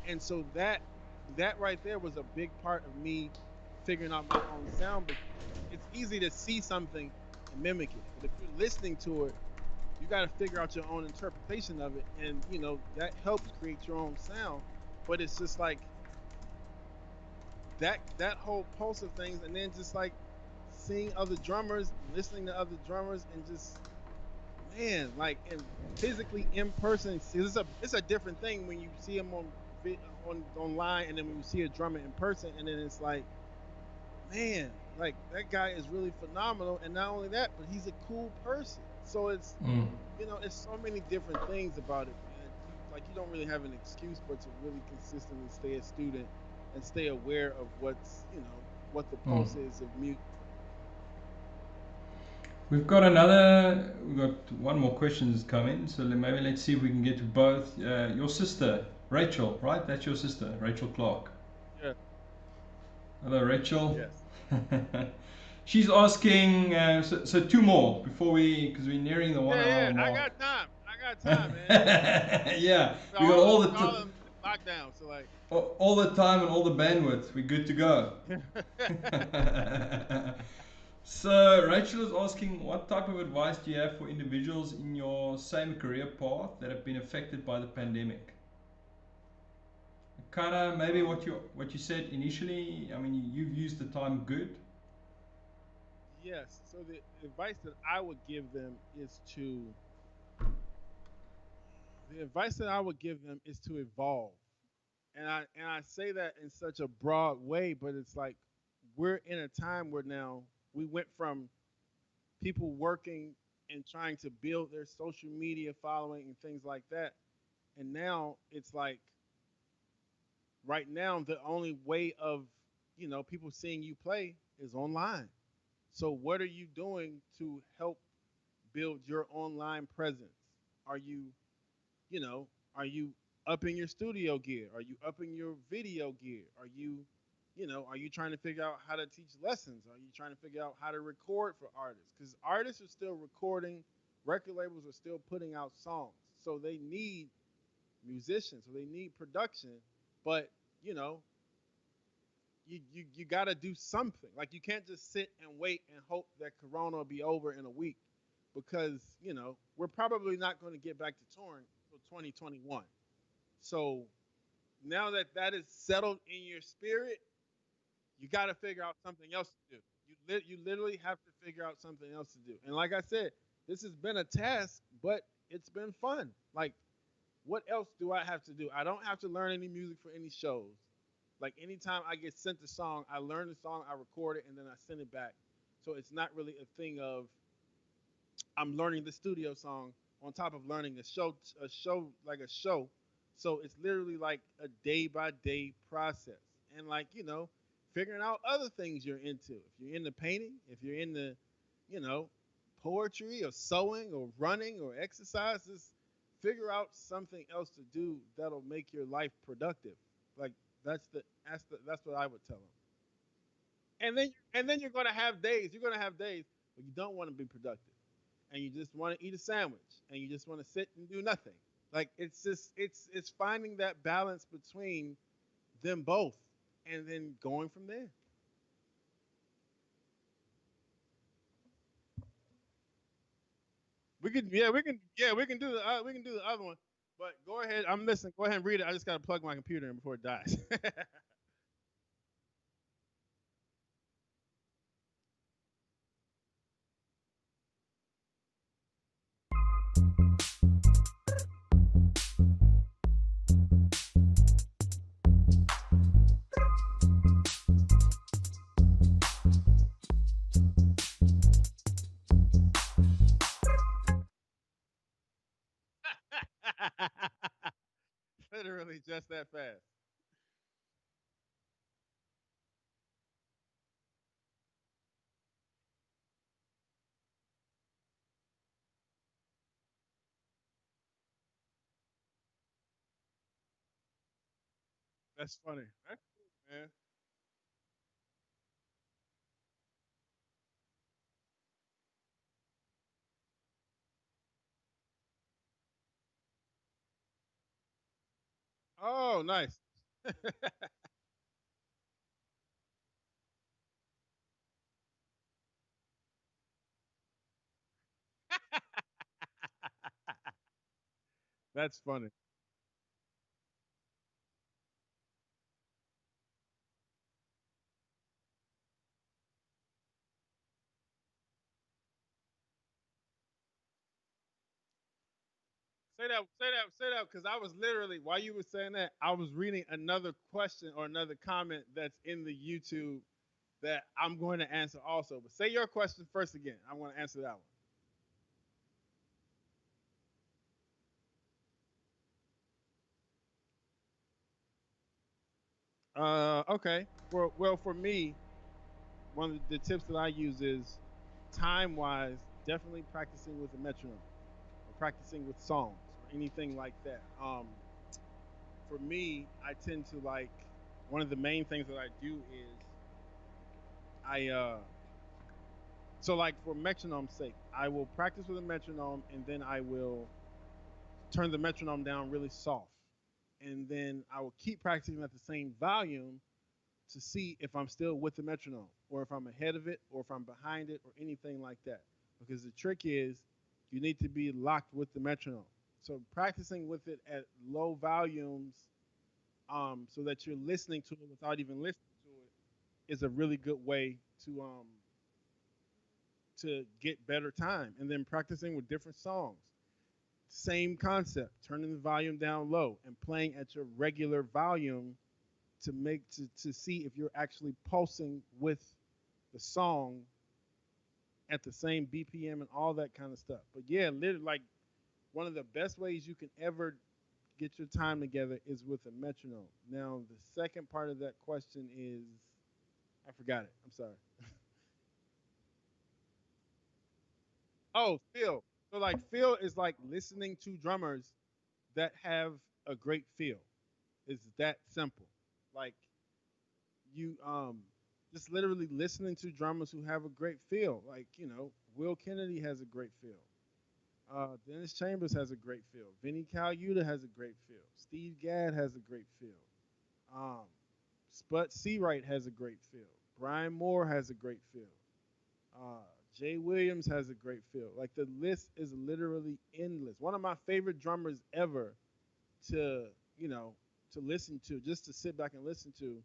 And so that right there was a big part of me figuring out my own sound, because it's easy to see something and mimic it. But if you're listening to it, you got to figure out your own interpretation of it, and that helps create your own sound. But it's just like that whole pulse of things, and then just like seeing other drummers, listening to other drummers, and just, man, like, and physically in person, it's a different thing when you see them on online, and then when you see a drummer in person, and then it's like, man, like that guy is really phenomenal, and not only that, but he's a cool person. So it's Mm. it's so many different things about it, man. You don't really have an excuse but to really consistently stay a student and stay aware of what the Mm. pulse is of music. We've got one more question that's come in, so maybe let's see if we can get to both. Your sister, Rachel, right? That's your sister, Rachel Clark. Yeah. Hello, Rachel. Yes. She's asking, so two more before because we're nearing the one Yeah, hour yeah. I mark. got time. I got time, man. Yeah, we got All of them lockdown. So like. all the time and all the bandwidth. We're good to go. So Rachel is asking, what type of advice do you have for individuals in your same career path that have been affected by the pandemic? Kind of maybe um, what you said initially. I mean, you've used the time good. yes. So the advice that I would give them is to the advice that I would give them is to evolve. And I say that in such a broad way, but it's like we're in a time where now we went from people working and trying to build their social media following and things like that. And now it's like right now the only way of people seeing you play is online. So what are you doing to help build your online presence? Are you you know, are you upping your studio gear? Are you upping your video gear? Are you trying to figure out how to teach lessons? Are you trying to figure out how to record for artists? Because artists are still recording, record labels are still putting out songs. So they need musicians, so they need production. But, you know, you got to do something. Like, you can't just sit and wait and hope that Corona will be over in a week, because we're probably not going to get back to touring until 2021. So now that that is settled in your spirit, you got to figure out something else to do. You literally have to figure out something else to do. And like I said, this has been a task, but it's been fun. Like, what else do I have to do? I don't have to learn any music for any shows. Like, anytime I get sent a song, I learn the song, I record it, and then I send it back. So it's not really a thing of I'm learning the studio song on top of learning a show. So it's literally like a day by day process, and like figuring out other things you're into. If you're into painting, if you're into, you know, poetry or sewing or running or exercises, figure out something else to do that'll make your life productive. Like that's what I would tell them. And then you're gonna have days. You're gonna have days where you don't want to be productive, and you just want to eat a sandwich, and you just want to sit and do nothing. Like it's finding that balance between them both, and then going from there. We can do the other one. But go ahead. I'm listening. Go ahead and read it. I just gotta plug my computer in before it dies. Literally just that fast. That's funny. That's cool, man. Oh, nice. That's funny. Say that, because I was literally while you were saying that, I was reading another question or another comment that's in the YouTube that I'm going to answer also. But say your question first again. I'm going to answer that one. Okay. Well, for me, one of the tips that I use is time wise, definitely practicing with a metronome or practicing with songs or anything like that. For me, I tend to like one of the main things that I do is I so like for metronome's sake, I will practice with a metronome and then I will turn the metronome down really soft. And then I will keep practicing at the same volume to see if I'm still with the metronome or if I'm ahead of it or if I'm behind it or anything like that. Because the trick is you need to be locked with the metronome. So practicing with it at low volumes, so that you're listening to it without even listening to it, is a really good way to get better time. And then practicing with different songs. Same concept, turning the volume down low and playing at your regular volume to see if you're actually pulsing with the song at the same BPM and all that kind of stuff. But yeah, literally, like one of the best ways you can ever get your time together is with a metronome. Now, the second part of that question is I forgot it. I'm sorry. Oh, feel. So like feel is like listening to drummers that have a great feel. It's that simple. Like you just literally listening to drummers who have a great feel. Like, Will Kennedy has a great feel. Dennis Chambers has a great feel. Vinny Caluta has a great feel. Steve Gadd has a great feel. Um, Sput Seawright has a great feel. Brian Moore has a great feel. Uh, Jay Williams has a great feel. Like the list is literally endless. One of my favorite drummers ever to you know to listen to, just to sit back and listen to,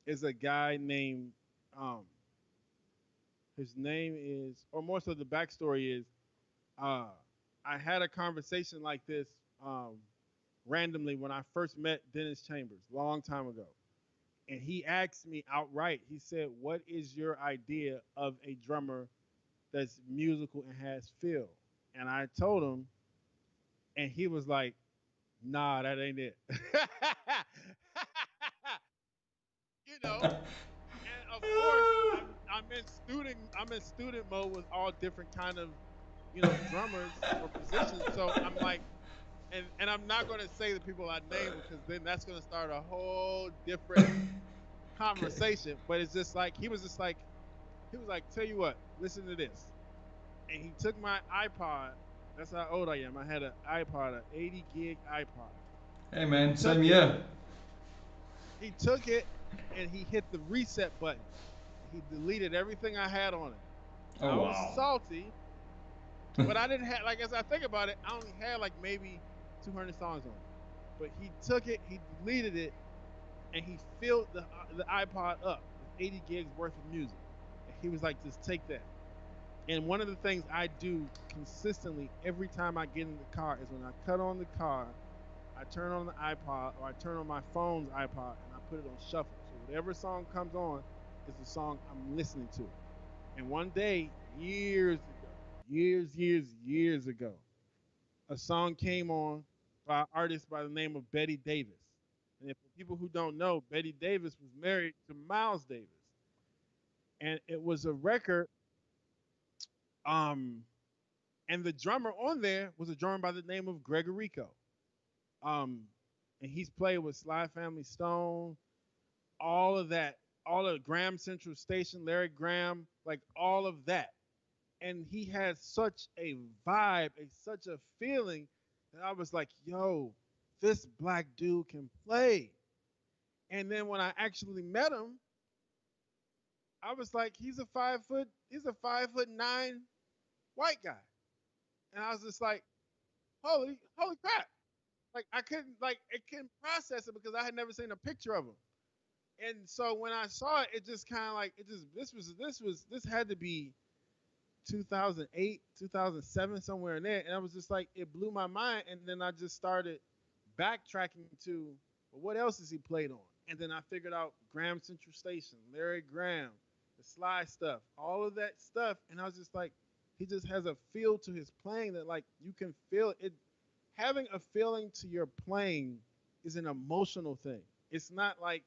is a guy named um, his name is, or more so the backstory is, uh, I had a conversation like this um, randomly when I first met Dennis Chambers a long time ago. And he asked me outright, he said, "What is your idea of a drummer that's musical and has feel?" And I told him, And he was like, "Nah, that ain't it." you know, and of course, I'm in student mode with all different kind of drummers or musicians. So I'm like, and I'm not going to say the people I name because then that's going to start a whole different Okay. conversation. But it's just like he was like, tell you what, listen to this, and he took my iPod. That's how old I am. I had an iPod, an 80 gig iPod. Hey He man, took same it. here. He took it, and he hit the reset button. He deleted everything I had on it. And Oh I was wow. salty, but I didn't have like as I think about it, I only had like maybe 200 songs on it. But he took it, he deleted it, and he filled the iPod up with 80 gigs worth of music. And he was like, just take that. And one of the things I do consistently every time I get in the car is when I cut on the car, I turn on the iPod or I turn on my phone's iPod and I put it on shuffle. So whatever song comes on is the song I'm listening to. And one day, years ago, a song came on by an artist by the name of Betty Davis. And if for people who don't know, Betty Davis was married to Miles Davis. And it was a record, um, and the drummer on there was a drummer by the name of Gregorico. Um, and he's played with Sly Family Stone, all of that, all of Graham Central Station, Larry Graham, like all of that. And he had such a vibe, such a feeling that I was like, yo, this black dude can play. And then when I actually met him, I was like, he's a 5'9" white guy. And I was just like, holy crap. Like I couldn't like it couldn't process it because I had never seen a picture of him. And so when I saw it, it just kind of like it just this had to be 2008, 2007, somewhere in there. And I was just like, it blew my mind. And then I just started backtracking to, well, what else has he played on? And then I figured out Graham Central Station, Larry Graham, the Sly stuff, all of that stuff. And I was just like, he just has a feel to his playing that like you can feel it. Having a feeling to your playing is an emotional thing. It's not like,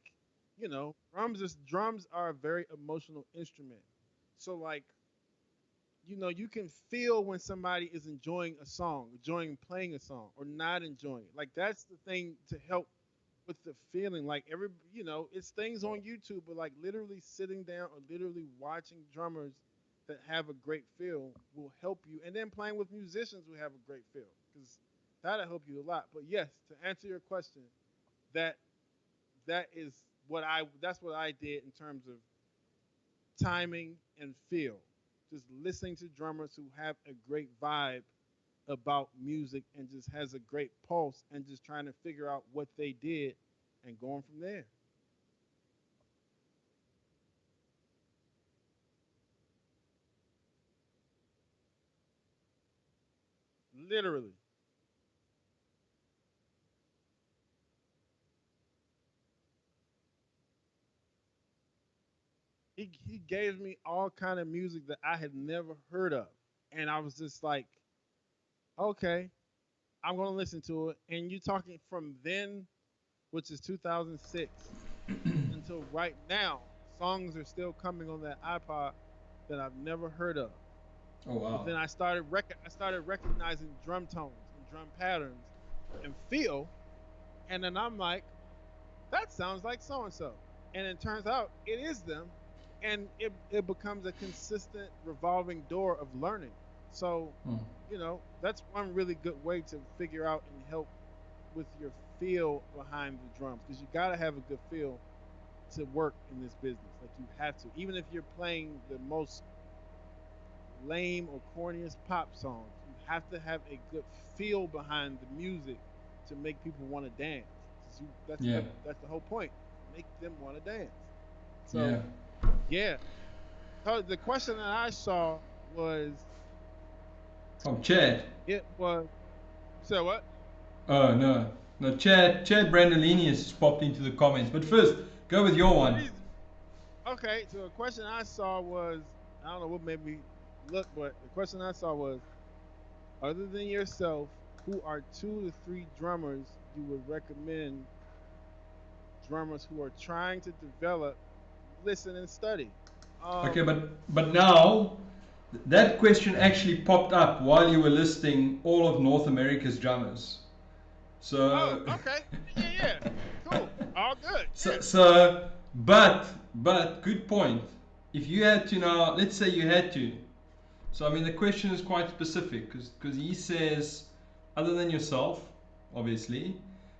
drums are a very emotional instrument. So like you can feel when somebody is enjoying a song, enjoying playing a song, or not enjoying it. Like that's the thing to help with the feeling. Like it's things on YouTube, but like literally sitting down or literally watching drummers that have a great feel will help you. And then playing with musicians who have a great feel, because that'll help you a lot. But yes, to answer your question, that that's what I did in terms of timing and feel. Just listening to drummers who have a great vibe about music and just has a great pulse and just trying to figure out what they did and going from there. Literally. He gave me all kind of music that I had never heard of. And I was just like, okay, I'm gonna listen to it. And you're talking from then, which is 2006, until right now, songs are still coming on that iPod that I've never heard of. Oh But wow. then I started recognizing drum tones and drum patterns and feel, and then I'm like, that sounds like so and so. And it turns out it is them, and it becomes a consistent revolving door of learning. So, Hmm. that's one really good way to figure out and help with your feel behind the drums, because you got to have a good feel to work in this business. Like you have to, even if you're playing the most lame or corniest pop songs, you have to have a good feel behind the music to make people want to dance. Yeah. That's the whole point. Make them want to dance. Yeah. So yeah. So the question that I saw was From Chad. it was so what? Oh no. No, Chad Brandolini has popped into the comments. But first, go with your one. He's okay. So the question I saw was, I don't know what made me look, but the question I saw was, other than yourself, who are 2 to 3 drummers you would recommend, drummers who are trying to develop, listen and study. Okay, Um, but now that question actually popped up while you were listing all of North America's drummers. oh, So, okay. Yeah, yeah. Cool. All good. Yeah. but good point. If you had to now, let's say you had to. So I mean, the question is quite specific because he says, other than yourself, obviously,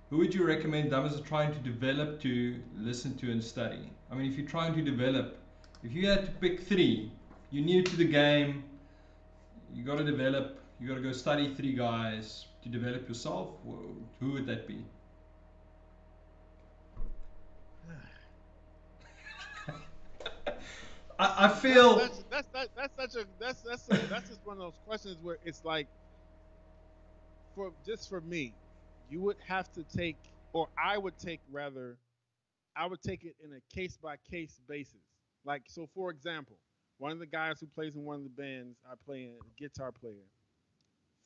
who would you recommend drummers are trying to develop to listen to and study? I mean, if you're trying to develop, if you had to pick three, you're new to the game, you got to develop, you got to go study three guys to develop yourself. Who would that be? I feel. That's just one of those questions where it's like, for me, you would have to take, or I would take rather, I would take it in a case by case basis. Like, so for example, one of the guys who plays in one of the bands I play in, a guitar player,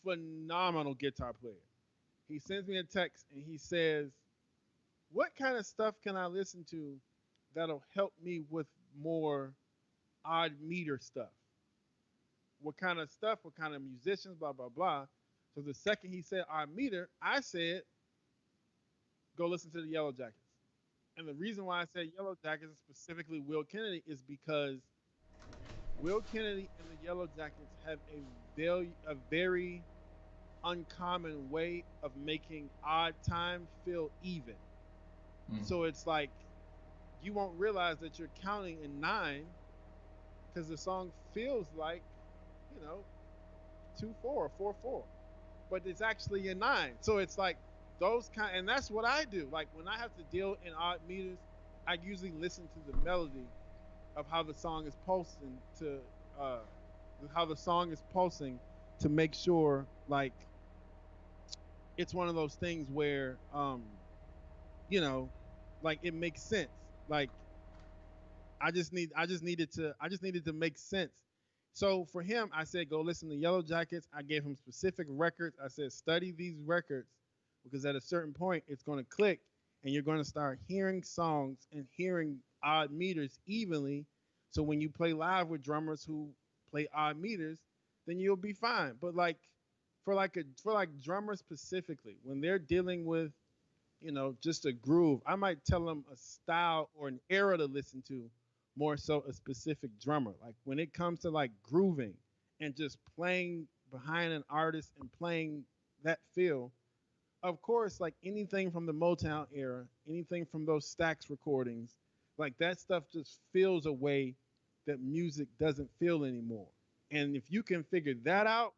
phenomenal guitar player. He sends me a text and he says, "What kind of stuff can I listen to that'll help me with more odd meter stuff? What kind of stuff? What kind of musicians? Blah blah blah." So the second he said odd meter, I said, "Go listen to the Yellow Jackets." And the reason why I said Yellow Jackets, specifically Will Kennedy, is because Will Kennedy and the Yellow Jackets have a very uncommon way of making odd time feel even. Mm. So it's like you won't realize that you're counting in nine because the song feels like, you know, 2/4 or 4/4, but it's actually in nine. So it's like those kind, and that's what I do. Like when I have to deal in odd meters, I usually listen to the melody of how the song is pulsing uh, to make sure like it's one of those things where you know like it makes sense. Like I just needed to make sense. So for him, I said go listen to Yellow Jackets. I gave him specific records. I said study these records because at a certain point it's going to click and you're going to start hearing songs and hearing odd meters evenly. So when you play live with drummers who play odd meters, then you'll be fine. But like for like drummers specifically, when they're dealing with just a groove. I might tell them a style or an era to listen to, more so a specific drummer. Like when it comes to like grooving and just playing behind an artist and playing that feel, of course, like anything from the Motown era, anything from those Stax recordings, like that stuff just feels a way that music doesn't feel anymore. And if you can figure that out,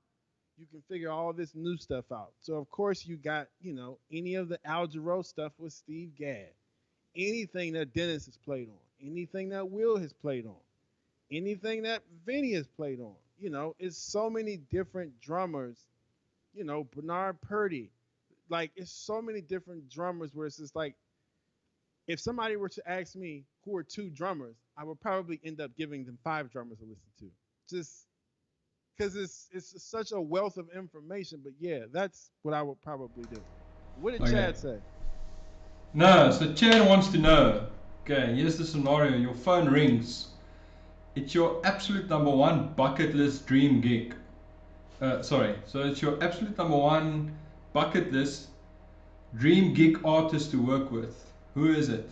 you can figure all this new stuff out. So of course you got, any of the Al Jarreau stuff with Steve Gadd, anything that Dennis has played on, anything that Will has played on, anything that Vinny has played on. It's so many different drummers, Bernard Purdy. Like it's so many different drummers where it's just like if somebody were to ask me who are 2 drummers, I would probably end up giving them 5 drummers to listen to. Just because it's such a wealth of information. But yeah, that's what I would probably do. What did Okay. Chad say? No, so Chad wants to know. Okay, here's the scenario. Your phone rings. It's your absolute number one bucket list dream gig. So it's your absolute number one bucket list dream gig artist to work with. Who is it?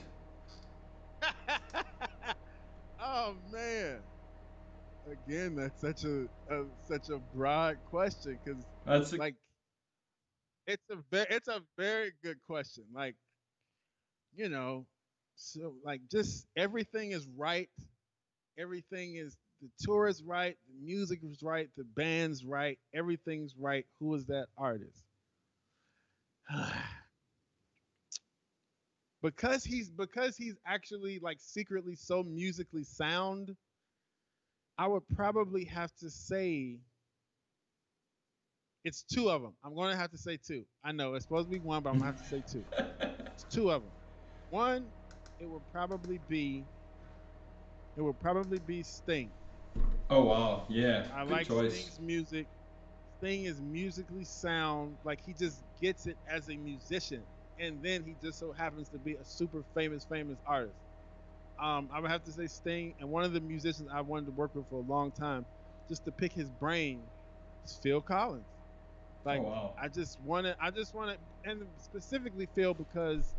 Oh man! Again, that's such a broad question because That's a, like it's a very good question. Like you know, so like just everything is right. Everything is the tour is right, the music is right, the band's right, everything's right. Who is that artist? Because he's actually like secretly so musically sound, I would probably have to say it's 2 of them. I'm going to have to say two. I know it's supposed to be one, but I'm going to have to say two. It's 2 of them. One, it would probably be it would probably be Sting. oh wow, yeah, I good like choice. Sting's music. Sting is musically sound. Like he just gets it as a musician, and then he just so happens to be a super famous artist. I would have to say Sting, and one of the musicians I wanted to work with for a long time, just to pick his brain, is Phil Collins. Oh Like wow. I just want to, and specifically Phil because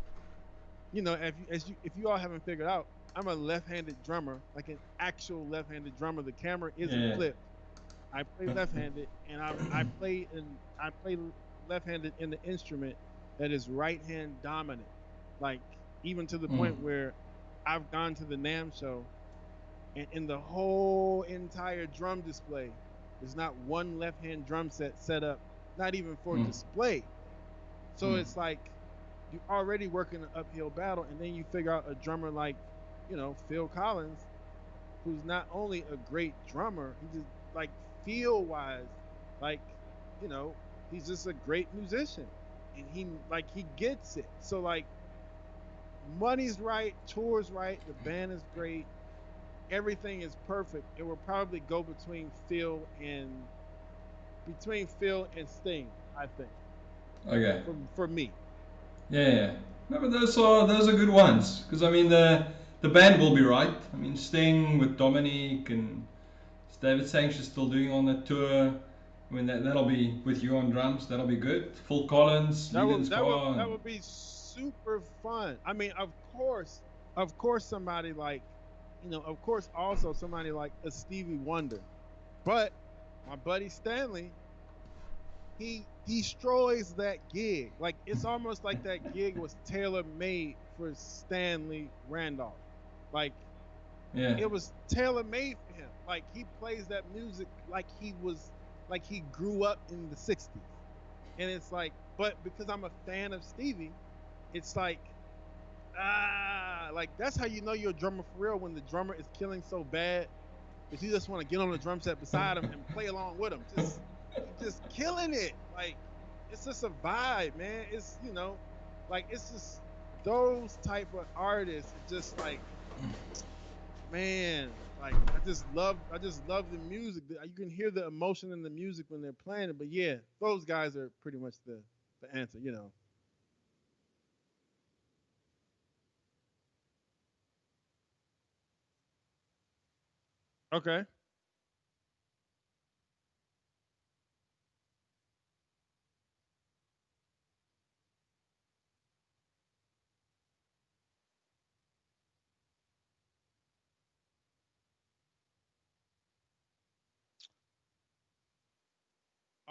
if you all haven't figured out, I'm a left-handed drummer, like an actual left-handed drummer. The camera isn't Yeah. flipped. I play left-handed, and I play left-handed in the instrument that is right-hand dominant. Like even to the Mm. point where I've gone to the NAM show, and in the whole entire drum display, there's not one left-hand drum set up, not even for Mm. display. So Mm. it's like you already working an uphill battle, and then you figure out a drummer like, Phil Collins, who's not only a great drummer, he just like feel wise, like, you know, he's just a great musician, and he gets it. So like, money's right, tour's right, the band is great, everything is perfect. It will probably go between Phil and Sting, I think, Okay. for me. Yeah, yeah. No, but those are good ones because I mean the band will be right. I mean Sting with Dominic and David Sanch is still doing on the tour. I mean that'll be with you on drums. That'll be good. Phil Collins, That lead would and that would ska. that would be super fun. I mean, of course, somebody like, of course, also somebody like a Stevie Wonder. But my buddy Stanley, he destroys that gig. Like it's almost like that gig was tailor made for Stanley Randolph. Like Yeah. it was tailor made for him. Like he plays that music like he grew up in the '60s. And it's like, but because I'm a fan of Stevie, it's like that's how you know you're a drummer for real, when the drummer is killing so bad that you just want to get on the drum set beside him and play along with him. He just killing it. Like it's just a vibe, man. Like it's just those type of artists. Just like, man, like I just love the music. You can hear the emotion in the music when they're playing it. But yeah, those guys are pretty much the answer. Okay.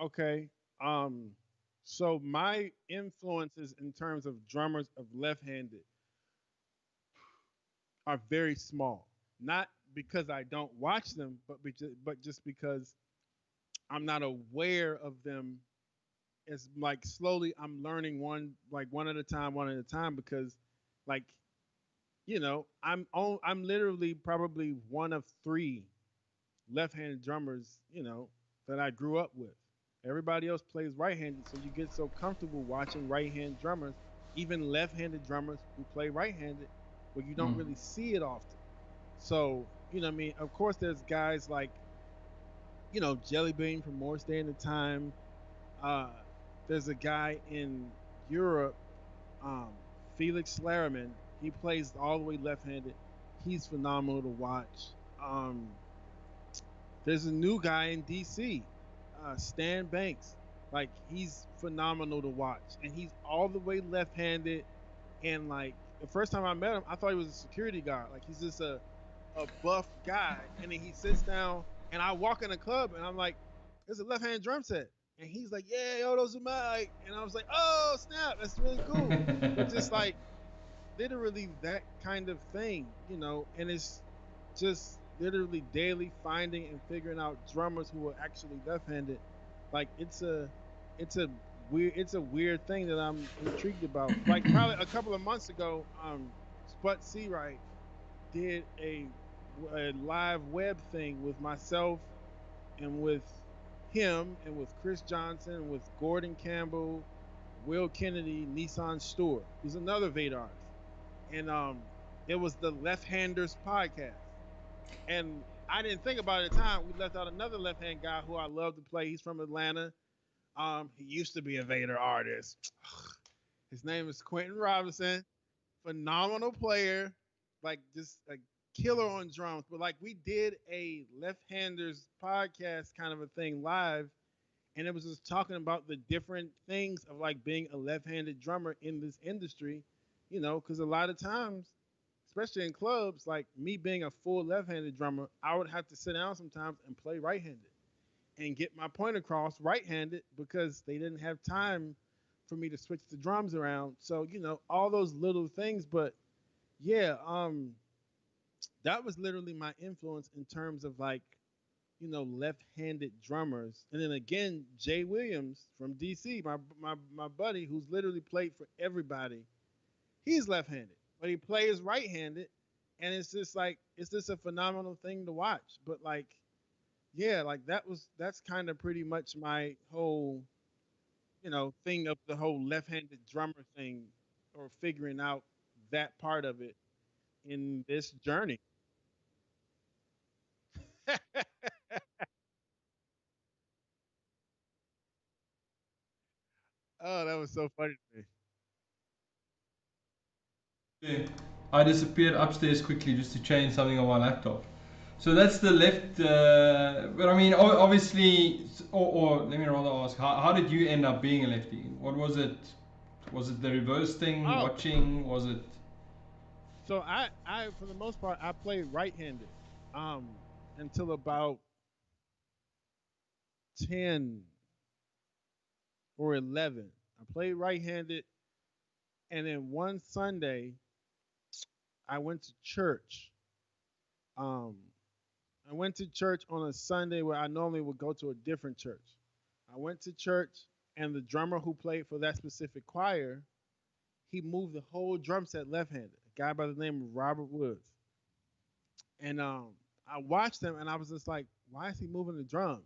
Okay. Um, so my influences in terms of drummers of left-handed are very small. Not because I don't watch them, but just because I'm not aware of them. It's like slowly I'm learning one at a time, one at a time, because like, I'm literally probably one of three left-handed drummers, that I grew up with. Everybody else plays right-handed, so you get so comfortable watching right-hand drummers, even left-handed drummers who play right-handed, where you don't Mm. really see it often. So, what I mean? Of course, there's guys like, Jelly Bean from More Stay in the Time. Uh, there's a guy in Europe, um, Felix Slarman. He plays all the way left-handed. He's phenomenal to watch. Um, there's a new guy in DC, Stan Banks. Like he's phenomenal to watch, and he's all the way left-handed. And like the first time I met him, I thought he was a security guard. Like he's just a buff guy, and then he sits down, and I walk in the club, and I'm like, "There's a left-hand drum set," and he's like, "Yeah, yo, those are my," and I was like, "Oh snap, that's really cool." But just like literally that kind of thing, and it's just literally daily finding and figuring out drummers who are actually left-handed. Like it's a weird thing that I'm intrigued about. Like probably a couple of months ago, Sput Seawright did a live web thing with myself and with him and with Chris Johnson and with Gordon Campbell, Will Kennedy, Nissan Stewart, who's another Vater artist. And it was the Left Handers podcast. And I didn't think about it at the time. We left out another left hand guy who I love to play. He's from Atlanta. He used to be a Vater artist. His name is Quentin Robinson. Phenomenal player, like just a killer on drums. But like we did a left-handers podcast kind of a thing live, and it was just talking about the different things of like being a left-handed drummer in this industry. Because a lot of times, especially in clubs, like me being a full left-handed drummer, I would have to sit down sometimes and play right-handed and get my point across right-handed because they didn't have time for me to switch the drums around. So all those little things. But yeah, that was literally my influence in terms of like left-handed drummers. And then again, Jay Williams from DC, my buddy who's literally played for everybody. He's left-handed, but he plays right-handed, and it's just a phenomenal thing to watch. But like, yeah, like that's kind of pretty much my whole thing of the whole left-handed drummer thing, or figuring out that part of it in this journey. Oh, that was so funny to me. Yeah. I disappeared upstairs quickly just to change something on my laptop. So that's the left, but I mean, obviously, or let me rather ask, how did you end up being a lefty? What was it? Was it the reverse thing, Oh, watching? Was it? so I for the most part I played right-handed, um, until about 10 or 11. I played right-handed, and then one Sunday I went to church. Um, I went to church on a Sunday where I normally would go to a different church. I went to church, and the drummer who played for that specific choir, he moved the whole drum set left-handed. A guy by the name of Robert Woods, and I watched him, and I was just like, "Why is he moving the drums?"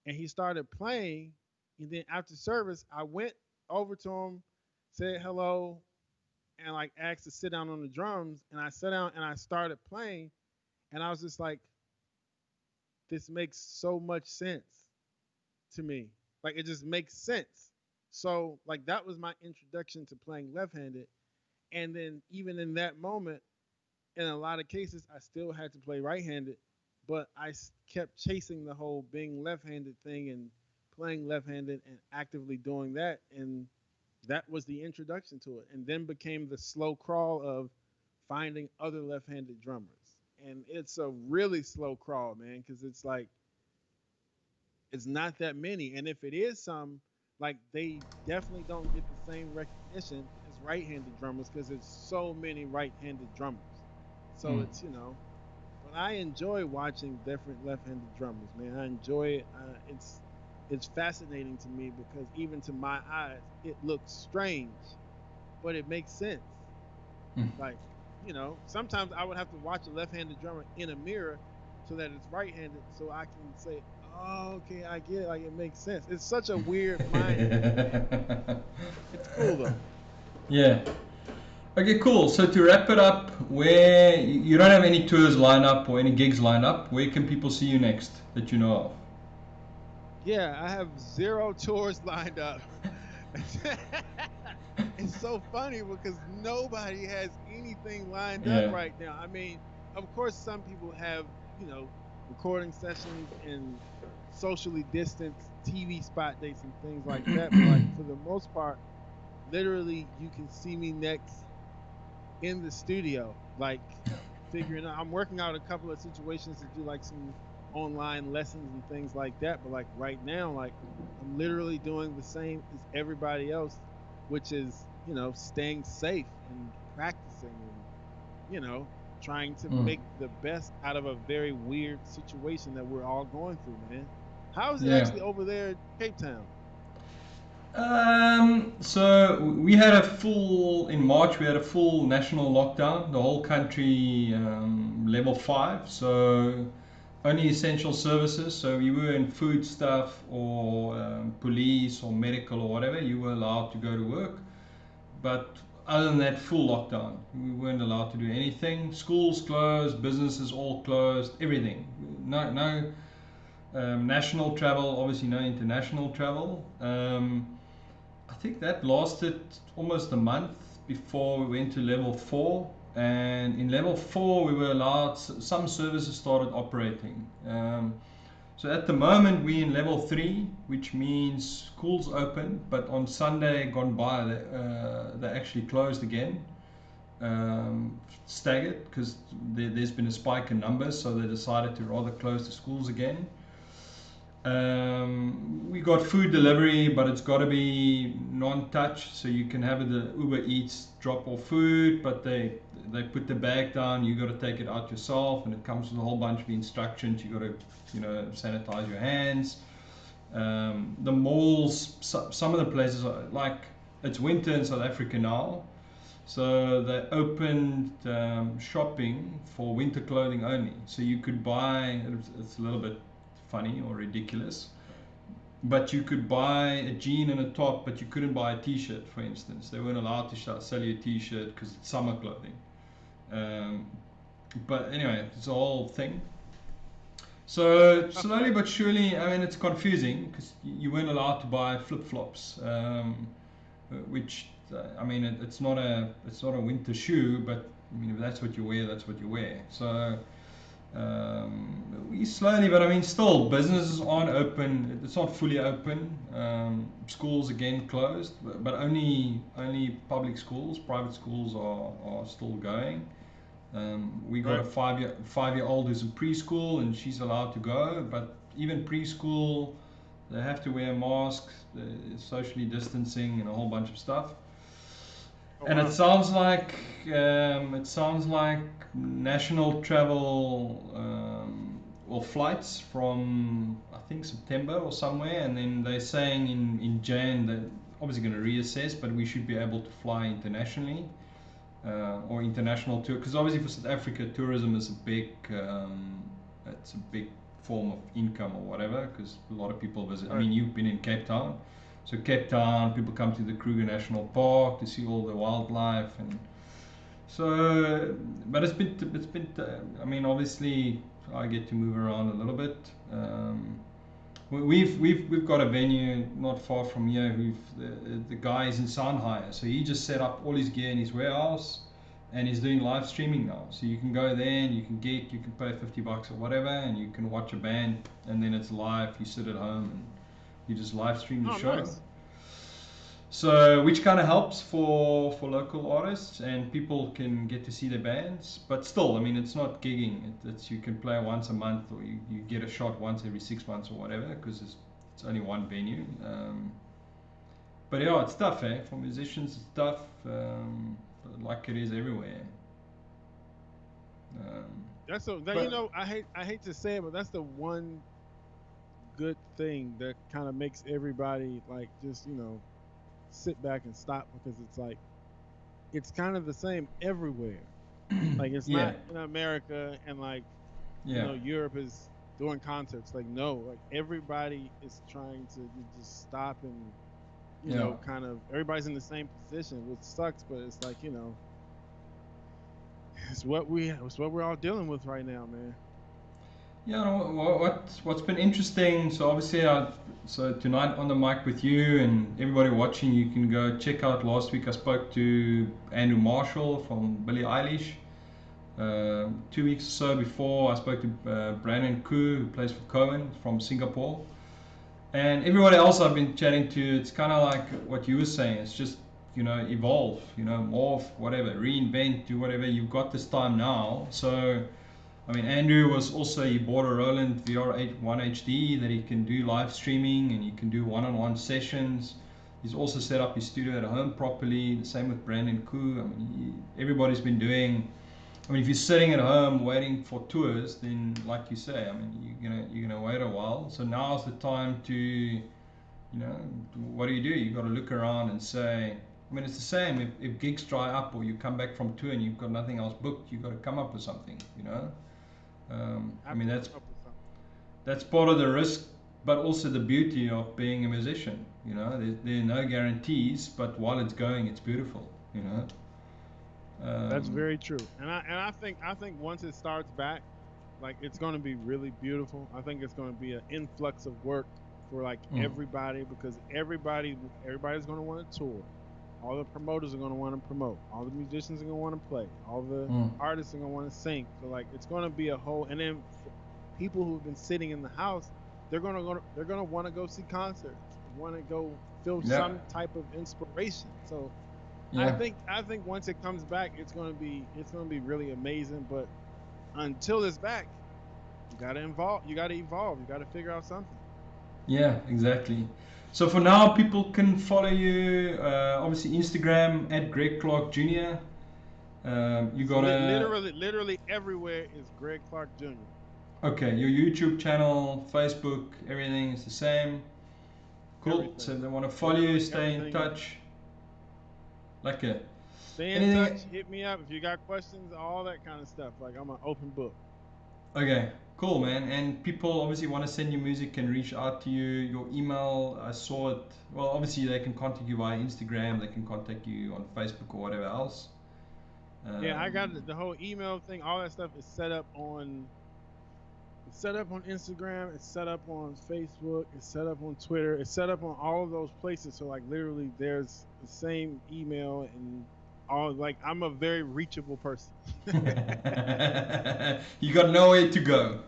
And he started playing, and then after service, I went over to him, said hello, and like asked to sit down on the drums, and I sat down and I started playing, and I was just like, "This makes so much sense to me. Like it just makes sense." So like that was my introduction to playing left-handed, and then even in that moment, in a lot of cases, I still had to play right-handed, but kept chasing the whole being left-handed thing and playing left-handed and actively doing that, and that was the introduction to it, and then became the slow crawl of finding other left-handed drummers, and it's a really slow crawl, man, because it's like it's not that many. And if it is some, like they definitely don't get the same recognition as right-handed drummers because there's so many right-handed drummers. So Mm. but I enjoy watching different left-handed drummers, man. I enjoy it. It's fascinating to me because even to my eyes, it looks strange, but it makes sense. Mm. Like, sometimes I would have to watch a left-handed drummer in a mirror so that it's right-handed, so I can say, "Oh, okay, I get it. Like, it makes sense." It's such a weird mind thing, man. It's cool though. Yeah. Okay, cool. So to wrap it up, where you don't have any tours lined up or any gigs lined up, where can people see you next that you know of? Yeah, I have zero tours lined up. It's so funny because nobody has anything lined up Yeah. right now. I mean, of course, some people have, you know, recording sessions and socially distanced TV spot dates and things like that. But like for the most part, literally, you can see me next in the studio, like figuring out. I'm working out a couple of situations to do like some online lessons and things like that. But like right now, like I'm literally doing the same as everybody else, which is staying safe and practicing and you know trying to Mm. make the best out of a very weird situation that we're all going through, man. How is it Yeah. actually over there in Cape Town? So we had a full, in March, we had a full national lockdown, the whole country, level 5. So only essential services. So you were in food stuff or police or medical or whatever, you were allowed to go to work. But other than that, full lockdown. We weren't allowed to do anything. Schools closed, businesses all closed, everything. No, no, National travel, obviously no international travel. I think that lasted almost a month before we went to level 4. And in level 4, we were allowed, some services started operating. So at the moment, we're in level 3, which means schools open, but on Sunday gone by, they actually closed again, staggered, because there's been a spike in numbers, so they decided to rather close the schools again. We got food delivery, but it's got to be non-touch, so you can have the Uber Eats drop off food, but they put the bag down. You got to take it out yourself, and it comes with a whole bunch of instructions. You got to, sanitize your hands. The malls, some of the places are like, it's winter in South Africa now, so they opened shopping for winter clothing only. So you could buy, it's a little bit funny or ridiculous, but you could buy a jean and a top, but you couldn't buy a t-shirt, for instance. They weren't allowed to sell you a t-shirt because it's summer clothing. But anyway, it's a whole thing. So slowly but surely, I mean, it's confusing because you weren't allowed to buy flip-flops, which I mean, it's not a winter shoe, but I mean, if that's what you wear, that's what you wear. So we slowly, but I mean, still, businesses aren't open. It's not fully open. Schools again closed, but only public schools. Private schools are still going. We got a five-year-old who's in preschool, and she's allowed to go. But even preschool, they have to wear masks, socially distancing, and a whole bunch of stuff. And it sounds like national travel, or flights from I think September or somewhere, and then they're saying in Jan that obviously going to reassess, but we should be able to fly internationally, or international tour, because obviously for South Africa, tourism is it's a big form of income or whatever, because a lot of people visit. I mean, you've been in Cape Town. So Cape Town, people come to the Kruger National Park to see all the wildlife, and so. But it's been. I mean, obviously, I get to move around a little bit. We've got a venue not far from here. The guy is in sound hire, so he just set up all his gear in his warehouse, and he's doing live streaming now. So you can go there and you can pay $50 or whatever, and you can watch a band, and then it's live. You sit at home and you just live stream the show. Nice. So, which kind of helps for local artists, and people can get to see their bands. But still, I mean, it's not gigging. It's you can play once a month, or you get a shot once every 6 months or whatever, because it's only one venue. But yeah, it's tough, eh? For musicians, it's tough, like it is everywhere. I hate to say it, but that's the one good thing that kind of makes everybody like just sit back and stop, because it's like it's kind of the same everywhere. Like it's not in America and like Europe is doing concerts. Like no, like everybody is trying to just stop and kind of everybody's in the same position, which sucks, but it's like it's what we're all dealing with right now, man. Yeah, what's been interesting, so obviously so tonight on the mic with you and everybody watching, you can go check out. Last week I spoke to Andrew Marshall from Billie Eilish. 2 weeks or so before I spoke to Brandon Koo, who plays for Cohen from Singapore. And everybody else I've been chatting to, it's kind of like what you were saying. It's just, evolve, morph, whatever, reinvent, do whatever. You've got this time now. So I mean, Andrew he bought a Roland VR1 HD that he can do live streaming, and you can do one-on-one sessions. He's also set up his studio at home properly. The same with Brandon Koo. I mean, everybody's been doing. I mean, if you're sitting at home waiting for tours, then like you say, I mean, you're gonna wait a while. So now's the time to, what do? You got to look around and say. I mean, it's the same. If gigs dry up or you come back from tour and you've got nothing else booked, you've got to come up with something, I mean, that's part of the risk, but also the beauty of being a musician. There are no guarantees, but while it's going, it's beautiful. That's very true, and I think once it starts back, Like it's going to be really beautiful. I think it's going to be an influx of work for like Mm. everybody because everybody's going to want to tour. All the promoters are going to want to promote. All the musicians are going to want to play. All the Mm. artists are going to want to sing. So like it's going to be a whole. And then for people who've been sitting in the house, they're going to want to go see concerts. Want to go feel Yeah. some type of inspiration. So Yeah. I think once it comes back, it's going to be really amazing. But until it's back, you got to evolve. You got to evolve. You got to figure out something. Yeah, exactly. So for now, people can follow you, obviously Instagram at Greg Clark Jr. You got a, Literally everywhere is Greg Clark Jr. okay, your YouTube channel, Facebook, everything is the same. Cool. So Everything. if they want to follow you, Literally stay in everything. touch. Like a, Stay in anything. touch. Hit me up if you got questions. All that kind of stuff. Like I'm an open book. Okay, cool, man. And people obviously want to send you music can reach out to you. Your email, I saw it. Well, obviously they can contact you via Instagram. They can contact you on Facebook or whatever else. Yeah, I got the whole email thing. All that stuff is set up on. It's set up on Instagram. It's set up on Facebook. It's set up on Twitter. It's set up on all of those places. So like literally, there's the same email and all. Like I'm a very reachable person. You got nowhere to go.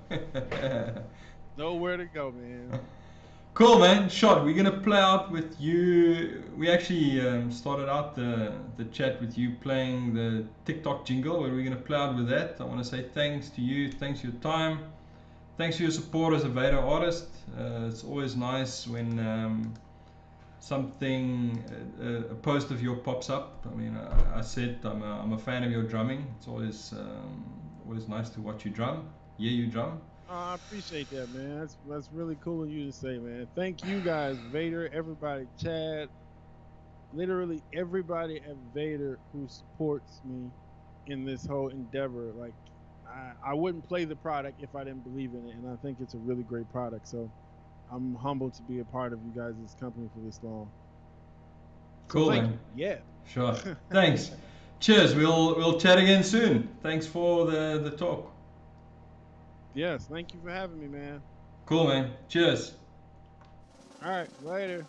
Nowhere to go, man. Cool, man. Shot. We're gonna play out with you. We actually started out the chat with you playing the TikTok jingle, where we're gonna play out with that. I want to say thanks to you. Thanks for your time. Thanks for your support as a Vater artist. It's always nice when something, a post of yours pops up. I mean, I said I'm a fan of your drumming. It's always nice to watch you drum. Yeah, you drum. Oh, I appreciate that, man. That's really cool of you to say, man. Thank you guys, Vater, everybody, Chad, literally everybody at Vater who supports me in this whole endeavor. Like, I wouldn't play the product if I didn't believe in it, and I think it's a really great product. So I'm humbled to be a part of you guys' company for this long. So Cool, thank man. you. Yeah. Sure. Thanks. Cheers. We'll chat again soon. Thanks for the talk. Yes, thank you for having me, man. Cool, man. Cheers. All right, later.